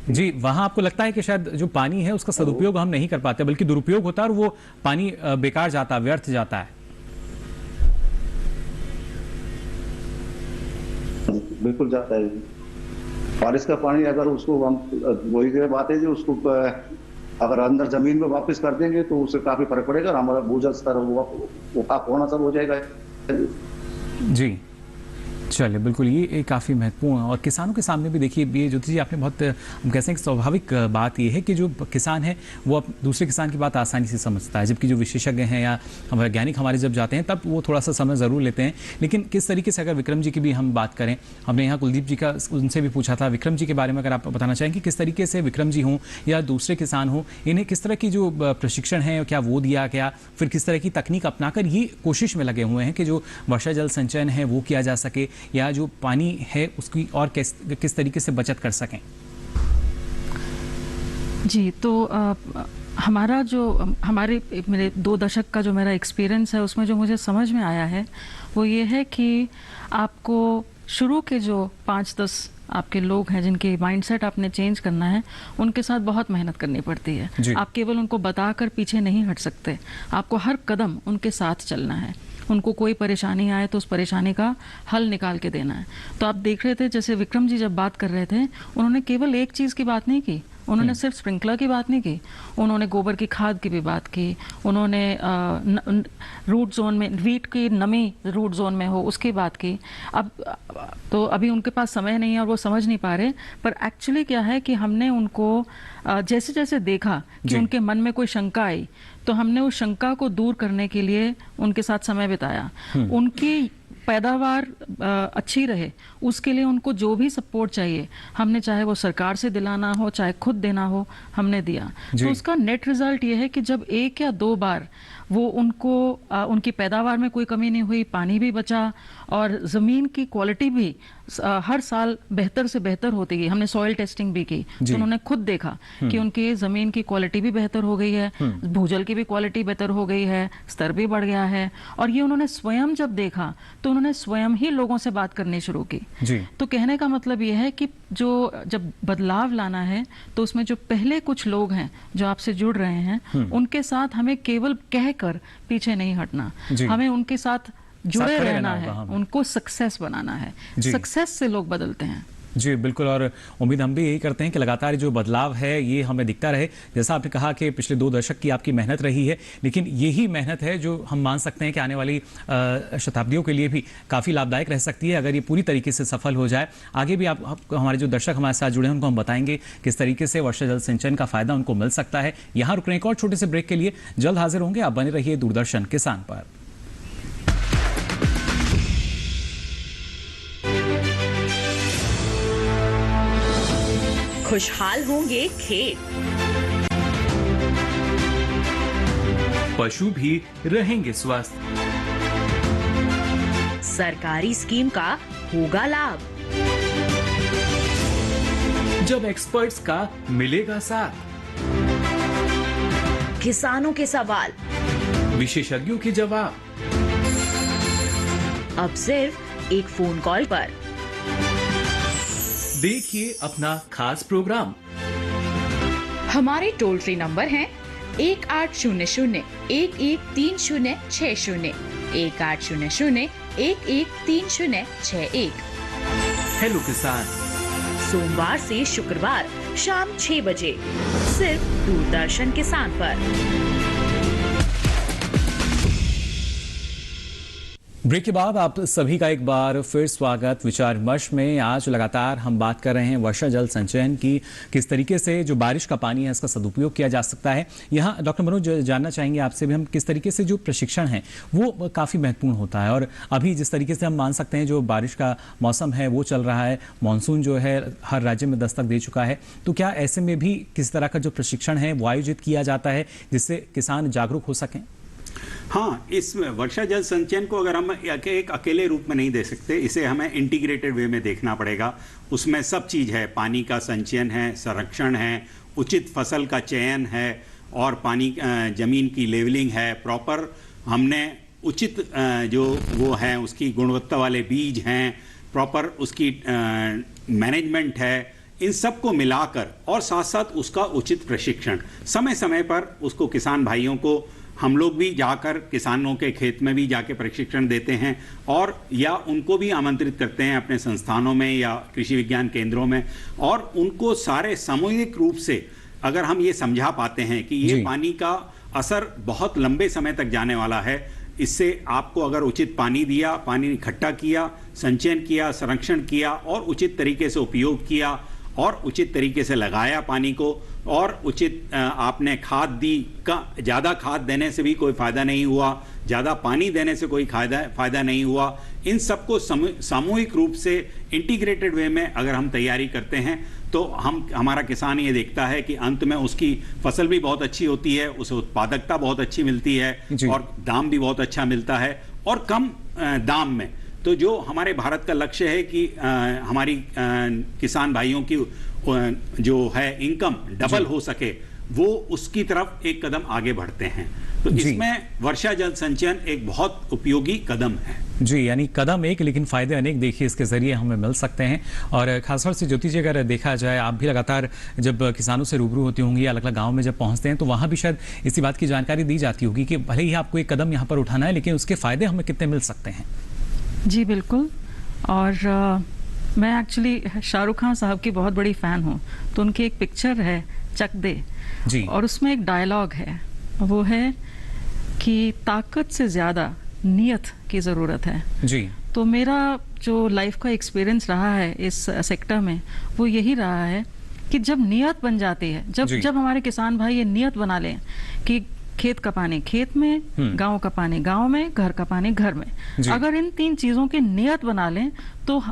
जी, वहां आपको लगता है कि शायद जो पानी है उसका सदुपयोग हम नहीं कर पाते, बल्कि दुरुपयोग होता है और वो पानी बेकार जाता है, व्यर्थ जाता है। बिल्कुल जाता है। बारिश का पानी अगर उसको हम, वही बात है जो उसको अगर अंदर जमीन में वापस कर देंगे तो उससे काफी फर्क पड़ेगा, हमारा भूजल स्तर वो होना सब हो जाएगा। जी चलिए, बिल्कुल ये काफ़ी महत्वपूर्ण है। और किसानों के सामने भी देखिए, ये ज्योति जी आपने बहुत, हम कहते हैं कि स्वाभाविक बात ये है कि जो किसान है वो दूसरे किसान की बात आसानी से समझता है, जबकि जो विशेषज्ञ हैं या वैज्ञानिक हमारे जब जाते हैं तब वो थोड़ा सा समय ज़रूर लेते हैं। लेकिन किस तरीके से, अगर विक्रम जी की भी हम बात करें, हमने यहाँ कुलदीप जी का उनसे भी पूछा था, विक्रम जी के बारे में अगर आप बताना चाहेंगे किस तरीके से विक्रम जी हों या दूसरे किसान हों, इन्हें किस तरह की जो प्रशिक्षण है क्या वो दिया गया, फिर किस तरह की तकनीक अपनाकर ये कोशिश में लगे हुए हैं कि जो वर्षा जल संचयन है वो किया जा सके, या जो पानी है उसकी और किस तरीके से बचत कर सकें? जी, तो मेरे 2 दशक का जो मेरा एक्सपीरियंस है उसमें जो मुझे समझ में आया है वो ये है कि आपको शुरू के जो 5-10 आपके लोग हैं जिनके माइंडसेट आपने चेंज करना है, उनके साथ बहुत मेहनत करनी पड़ती है। आप केवल उनको बताकर पीछे नहीं हट सकते, आपको हर कदम उनके साथ चलना है। उनको कोई परेशानी आए तो उस परेशानी का हल निकाल के देना है। तो आप देख रहे थे जैसे विक्रम जी जब बात कर रहे थे, उन्होंने केवल एक चीज़ की बात नहीं की, उन्होंने सिर्फ स्प्रिंकलर की बात नहीं की, उन्होंने गोबर की खाद की भी बात की, उन्होंने रूट जोन में वीट की नमी रूट जोन में हो उसकी बात की। अब तो अभी उनके पास समय नहीं है और वो समझ नहीं पा रहे, पर एक्चुअली क्या है कि हमने उनको जैसे जैसे देखा कि उनके मन में कोई शंका आई तो हमने उस शंका को दूर करने के लिए उनके साथ समय बिताया। उनकी पैदावार अच्छी रहे उसके लिए उनको जो भी सपोर्ट चाहिए हमने, चाहे वो सरकार से दिलाना हो चाहे खुद देना हो, हमने दिया। तो उसका नेट रिजल्ट ये है कि जब 1 या 2 बार वो उनको उनकी पैदावार में कोई कमी नहीं हुई, पानी भी बचा और ज़मीन की क्वालिटी भी हर साल बेहतर से बेहतर होती गई। हमने सॉइल टेस्टिंग भी की तो उन्होंने खुद देखा कि उनकी ज़मीन की क्वालिटी भी बेहतर हो गई है, भूजल की भी क्वालिटी बेहतर हो गई है, स्तर भी बढ़ गया है। और ये उन्होंने स्वयं जब देखा तो उन्होंने स्वयं ही लोगों से बात करनी शुरू की। तो कहने का मतलब ये है कि जो जब बदलाव लाना है तो उसमें जो पहले कुछ लोग हैं जो आपसे जुड़ रहे हैं उनके साथ हमें केवल कहकर पीछे नहीं हटना, हमें उनके साथ जुड़े रहना है, उनको सक्सेस बनाना है। सक्सेस से लोग बदलते हैं। जी बिल्कुल, और उम्मीद हम भी यही करते हैं कि लगातार जो बदलाव है ये हमें दिखता रहे। जैसा आपने कहा कि पिछले 2 दशक की आपकी मेहनत रही है, लेकिन यही मेहनत है जो हम मान सकते हैं कि आने वाली शताब्दियों के लिए भी काफ़ी लाभदायक रह सकती है अगर ये पूरी तरीके से सफल हो जाए। आगे भी आप हमारे जो दर्शक हमारे साथ जुड़े हैं उनको हम बताएंगे किस तरीके से वर्षा जल सिंचन का फायदा उनको मिल सकता है। यहाँ रुक रहे हैं एक और छोटे से ब्रेक के लिए, जल्द हाजिर होंगे। आप बने रहिए दूरदर्शन किसान पर। खुशहाल होंगे खेत, पशु भी रहेंगे स्वस्थ, सरकारी स्कीम का होगा लाभ, जब एक्सपर्ट्स का मिलेगा साथ, किसानों के सवाल, विशेषज्ञों के जवाब, अब सिर्फ एक फोन कॉल पर। देखिए अपना खास प्रोग्राम। हमारे टोल फ्री नंबर हैं 1800-113060, 1800-113061। हेलो किसान, सोमवार से शुक्रवार शाम 6 बजे सिर्फ दूरदर्शन किसान पर। ब्रेक के बाद आप सभी का एक बार फिर स्वागत विचार विमर्श में। आज लगातार हम बात कर रहे हैं वर्षा जल संचयन की, किस तरीके से जो बारिश का पानी है इसका सदुपयोग किया जा सकता है। यहाँ डॉक्टर मनोज जानना चाहेंगे आपसे भी हम किस तरीके से जो प्रशिक्षण है वो काफ़ी महत्वपूर्ण होता है। और अभी जिस तरीके से हम मान सकते हैं जो बारिश का मौसम है वो चल रहा है, मानसून जो है हर राज्य में दस्तक दे चुका है, तो क्या ऐसे में भी किस तरह का जो प्रशिक्षण है वो आयोजित किया जाता है जिससे किसान जागरूक हो सकें? हाँ, इस वर्षा जल संचयन को अगर हम एक अकेले रूप में नहीं दे सकते, इसे हमें इंटीग्रेटेड वे में देखना पड़ेगा। उसमें सब चीज़ है, पानी का संचयन है, संरक्षण है, उचित फसल का चयन है और पानी जमीन की लेवलिंग है, प्रॉपर हमने उचित जो वो है उसकी गुणवत्ता वाले बीज हैं, प्रॉपर उसकी मैनेजमेंट है, इन सब को मिलाकर और साथ साथ उसका उचित प्रशिक्षण समय समय पर उसको किसान भाइयों को हम लोग भी जाकर किसानों के खेत में भी जाके प्रशिक्षण देते हैं और या उनको भी आमंत्रित करते हैं अपने संस्थानों में या कृषि विज्ञान केंद्रों में, और उनको सारे सामूहिक रूप से अगर हम ये समझा पाते हैं कि ये पानी का असर बहुत लंबे समय तक जाने वाला है, इससे आपको अगर उचित पानी दिया, पानी इकट्ठा किया, संचयन किया, संरक्षण किया और उचित तरीके से उपयोग किया और उचित तरीके से लगाया पानी को, और उचित आपने खाद दी, का ज़्यादा खाद देने से भी कोई फ़ायदा नहीं हुआ, ज़्यादा पानी देने से कोई फ़ायदा नहीं हुआ। इन सबको सामूहिक रूप से इंटीग्रेटेड वे में अगर हम तैयारी करते हैं तो हमारा किसान ये देखता है कि अंत में उसकी फसल भी बहुत अच्छी होती है, उसे उत्पादकता बहुत अच्छी मिलती है और दाम भी बहुत अच्छा मिलता है और कम दाम में। तो जो हमारे भारत का लक्ष्य है कि हमारी किसान भाइयों की जो है इनकम डबल हो सके, वो उसकी तरफ एक कदम आगे बढ़ते हैं। तो इसमें वर्षा जल संचयन एक बहुत उपयोगी कदम है। जी, यानी कदम एक लेकिन फायदे अनेक देखिए इसके जरिए हमें मिल सकते हैं। और खासतौर से ज्योति जी अगर देखा जाए, आप भी लगातार जब किसानों से रूबरू होती होंगी, अलग अलग गाँव में जब पहुँचते हैं तो वहाँ भी शायद इसी बात की जानकारी दी जाती होगी कि भले ही आपको एक कदम यहाँ पर उठाना है लेकिन उसके फायदे हमें कितने मिल सकते हैं। जी बिल्कुल। और मैं एक्चुअली शाहरुख खान साहब की बहुत बड़ी फ़ैन हूँ, तो उनकी एक पिक्चर है चक दे जी, और उसमें एक डायलॉग है, वो है कि ताकत से ज़्यादा नियत की ज़रूरत है जी। तो मेरा जो लाइफ का एक्सपीरियंस रहा है इस सेक्टर में वो यही रहा है कि जब नियत बन जाती है, जब हमारे किसान भाई ये नियत बना लें कि खेत का पानी खेत में, गांव का पानी गांव में, घर का पानी घर में, अगर इन 3 चीजों की नियत बना लें तो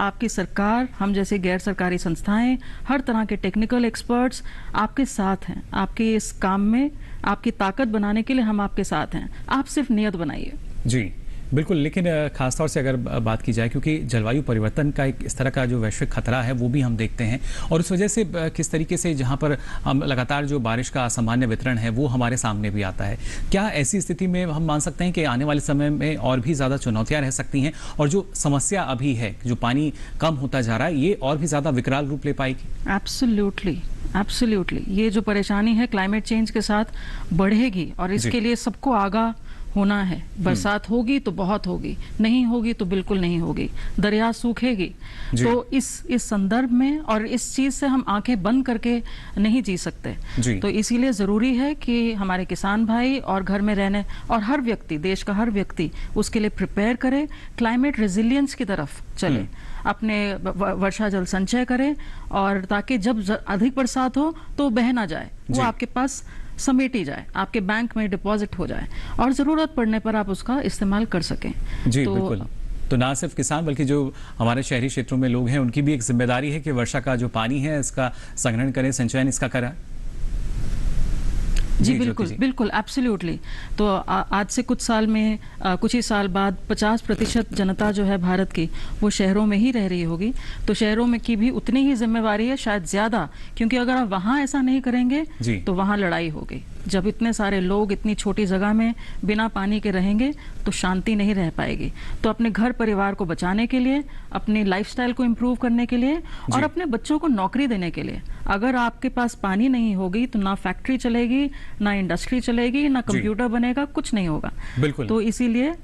आपकी सरकार, हम जैसे गैर सरकारी संस्थाएं, हर तरह के टेक्निकल एक्सपर्ट्स आपके साथ हैं। आपके इस काम में आपकी ताकत बनाने के लिए हम आपके साथ हैं। आप सिर्फ नियत बनाइए। जी बिल्कुल। लेकिन खासतौर से अगर बात की जाए, क्योंकि जलवायु परिवर्तन का एक इस तरह का जो वैश्विक खतरा है वो भी हम देखते हैं, और उस वजह से किस तरीके से जहां पर हम लगातार जो बारिश का असामान्य वितरण है वो हमारे सामने भी आता है, क्या ऐसी स्थिति में हम मान सकते हैं कि आने वाले समय में और भी ज़्यादा चुनौतियाँ रह सकती हैं और जो समस्या अभी है, जो पानी कम होता जा रहा है, ये और भी ज़्यादा विकराल रूप ले पाएगी? Absolutely, absolutely. ये जो परेशानी है क्लाइमेट चेंज के साथ बढ़ेगी और इसके लिए सबको आगाह होना है। बरसात होगी तो बहुत होगी, नहीं होगी तो बिल्कुल नहीं होगी, दरिया सूखेगी। तो इस संदर्भ में और इस चीज से हम आंखें बंद करके नहीं जी सकते। तो इसीलिए जरूरी है कि हमारे किसान भाई और घर में रहने और हर व्यक्ति, देश का हर व्यक्ति उसके लिए प्रिपेयर करे, क्लाइमेट रेजिलियंस की तरफ चले, अपने वर्षा जल संचय करें, और ताकि जब अधिक बरसात हो तो बह ना जाए, वो आपके पास समेटी जाए, आपके बैंक में डिपॉजिट हो जाए और जरूरत पड़ने पर आप उसका इस्तेमाल कर सकें। जी बिल्कुल। तो ना सिर्फ किसान बल्कि जो हमारे शहरी क्षेत्रों में लोग हैं उनकी भी एक जिम्मेदारी है कि वर्षा का जो पानी है इसका संग्रहण करें, संचयन इसका करें। जी बिल्कुल, बिल्कुल, एब्सोल्युटली। तो आज से कुछ साल में, कुछ ही साल बाद 50% जनता जो है भारत की वो शहरों में ही रह रही होगी। तो शहरों में की भी उतनी ही जिम्मेवारी है, शायद ज्यादा, क्योंकि अगर आप वहाँ ऐसा नहीं करेंगे तो वहाँ लड़ाई होगी। जब इतने सारे लोग इतनी छोटी जगह में बिना पानी के रहेंगे तो शांति नहीं रह पाएगी। तो अपने घर परिवार को बचाने के लिए, अपनी लाइफस्टाइल को इम्प्रूव करने के लिए और अपने बच्चों को नौकरी देने के लिए, अगर आपके पास पानी नहीं होगी तो ना फैक्ट्री चलेगी, ना इंडस्ट्री चलेगी, ना कंप्यूटर बनेगा, कुछ नहीं होगा। तो इसीलिए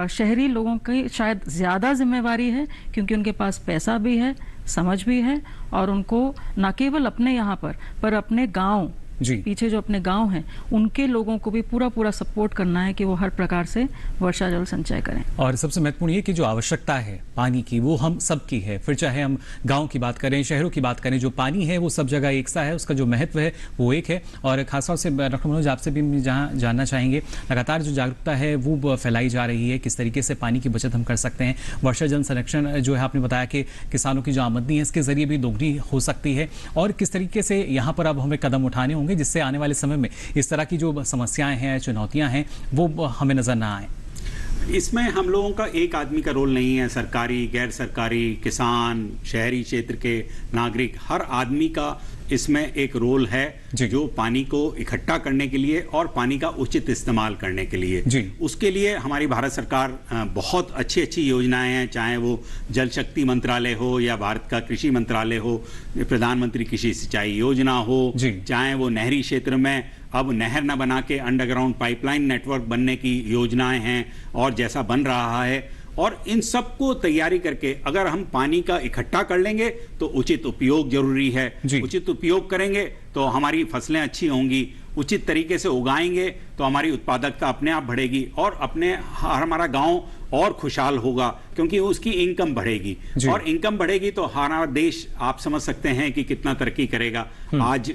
शहरी लोगों की शायद ज्यादा जिम्मेवारी है, क्योंकि उनके पास पैसा भी है, समझ भी है, और उनको न केवल अपने यहाँ पर अपने गाँव, पीछे जो अपने गांव हैं उनके लोगों को भी पूरा सपोर्ट करना है कि वो हर प्रकार से वर्षा जल संचय करें। और सबसे महत्वपूर्ण ये कि जो आवश्यकता है पानी की वो हम सबकी है, फिर चाहे हम गांव की बात करें, शहरों की बात करें, जो पानी है वो सब जगह एक सा है, उसका जो महत्व है वो एक है। और खासतौर से डॉक्टर मनोज आपसे भी जहाँ जानना चाहेंगे, लगातार जो जागरूकता है वो फैलाई जा रही है, किस तरीके से पानी की बचत हम कर सकते हैं। वर्षा जल संरक्षण जो है, आपने बताया कि किसानों की जो आमदनी है इसके जरिए भी दोगुनी हो सकती है, और किस तरीके से यहाँ पर अब हमें कदम उठाने होंगे जिससे आने वाले समय में इस तरह की जो समस्याएं हैं, चुनौतियां हैं, वो हमें नजर ना आए। इसमें हम लोगों का एक आदमी का रोल नहीं है, सरकारी, गैर सरकारी, किसान, शहरी क्षेत्र के नागरिक, हर आदमी का इसमें एक रोल है जो पानी को इकट्ठा करने के लिए और पानी का उचित इस्तेमाल करने के लिए। उसके लिए हमारी भारत सरकार बहुत अच्छी अच्छी योजनाएं हैं, चाहे वो जल शक्ति मंत्रालय हो या भारत का कृषि मंत्रालय हो, प्रधानमंत्री कृषि सिंचाई योजना हो, चाहे वो नहरी क्षेत्र में अब नहर न बना के अंडरग्राउंड पाइपलाइन नेटवर्क बनने की योजनाएं हैं और जैसा बन रहा है। और इन सबको तैयारी करके अगर हम पानी का इकट्ठा कर लेंगे तो उचित उपयोग जरूरी है। उचित उपयोग करेंगे तो हमारी फसलें अच्छी होंगी, उचित तरीके से उगाएंगे तो हमारी उत्पादकता अपने आप बढ़ेगी और हमारा गांव और खुशहाल होगा क्योंकि उसकी इनकम बढ़ेगी और इनकम बढ़ेगी तो हमारा देश आप समझ सकते हैं कि कितना तरक्की करेगा। आज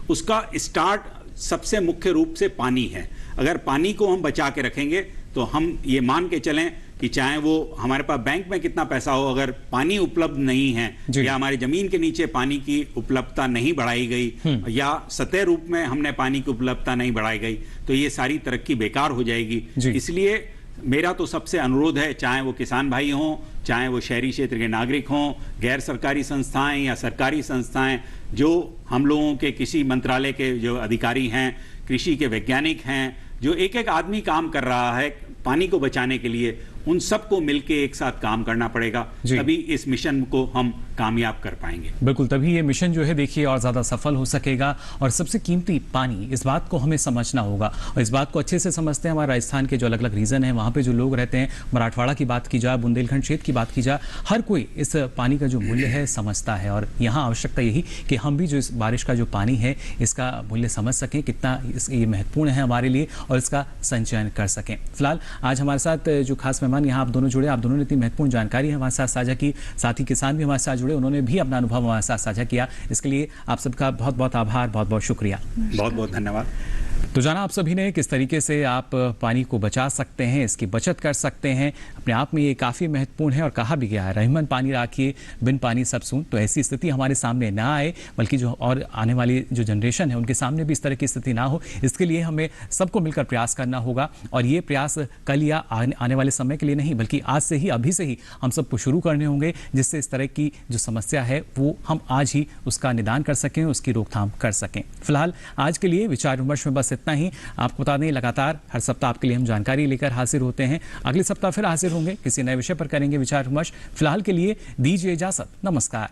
उसका स्टार्ट सबसे मुख्य रूप से पानी है। अगर पानी को हम बचा के रखेंगे तो हम ये मान के चलें कि चाहे वो हमारे पास बैंक में कितना पैसा हो, अगर पानी उपलब्ध नहीं है या हमारी जमीन के नीचे पानी की उपलब्धता नहीं बढ़ाई गई या सतह रूप में हमने पानी की उपलब्धता नहीं बढ़ाई गई तो ये सारी तरक्की बेकार हो जाएगी। इसलिए मेरा तो सबसे अनुरोध है, चाहे वो किसान भाई हों, चाहे वो शहरी क्षेत्र के नागरिक हों, गैर सरकारी संस्थाएं या सरकारी संस्थाएं, जो हम लोगों के कृषि मंत्रालय के जो अधिकारी हैं, कृषि के वैज्ञानिक हैं, जो एक एक आदमी काम कर रहा है पानी को बचाने के लिए, उन सबको मिलके एक साथ काम करना पड़ेगा, तभी इस मिशन को हम कामयाब कर पाएंगे। बिल्कुल, तभी ये मिशन जो है देखिए और ज्यादा सफल हो सकेगा। और सबसे कीमती पानी, इस बात को हमें समझना होगा और इस बात को अच्छे से समझते हैं हमारे राजस्थान के जो अलग अलग रीजन है, वहाँ पे जो लोग रहते हैं, मराठवाड़ा की बात की जाए, बुंदेलखंड क्षेत्र की बात की जाए, हर कोई इस पानी का जो मूल्य है समझता है। और यहाँ आवश्यकता यही कि हम भी जो इस बारिश का जो पानी है इसका मूल्य समझ सकें, कितना ये महत्वपूर्ण है हमारे लिए और इसका संचयन कर सकें। फिलहाल आज हमारे साथ जो खास मेहमान यहाँ आप दोनों जुड़े, आप दोनों ने इतनी महत्वपूर्ण जानकारी हमारे साथ साझा की, साथ ही किसान भी हमारे साथ जुड़े, उन्होंने भी अपना अनुभव हमारे साथ साझा किया। इसके लिए आप सबका बहुत बहुत आभार, बहुत बहुत शुक्रिया, बहुत बहुत धन्यवाद। तो जाना आप सभी ने किस तरीके से आप पानी को बचा सकते हैं, इसकी बचत कर सकते हैं, अपने आप में ये काफ़ी महत्वपूर्ण है। और कहा भी गया है, रहीमन पानी राखिए बिन पानी सब सून। तो ऐसी स्थिति हमारे सामने ना आए, बल्कि जो और आने वाली जो जनरेशन है उनके सामने भी इस तरह की स्थिति ना हो, इसके लिए हमें सबको मिलकर प्रयास करना होगा। और ये प्रयास कल या आने वाले समय के लिए नहीं, बल्कि आज से ही, अभी से ही हम सबको शुरू करने होंगे, जिससे इस तरह की जो समस्या है वो हम आज ही उसका निदान कर सकें, उसकी रोकथाम कर सकें। फिलहाल आज के लिए विचार विमर्श में बस इतना ही। आपको बता दें, लगातार हर सप्ताह आपके लिए हम जानकारी लेकर हाजिर होते हैं। अगले सप्ताह फिर हाजिर होंगे, किसी नए विषय पर करेंगे विचार विमर्श। फिलहाल के लिए दीजिए इजाजत, नमस्कार।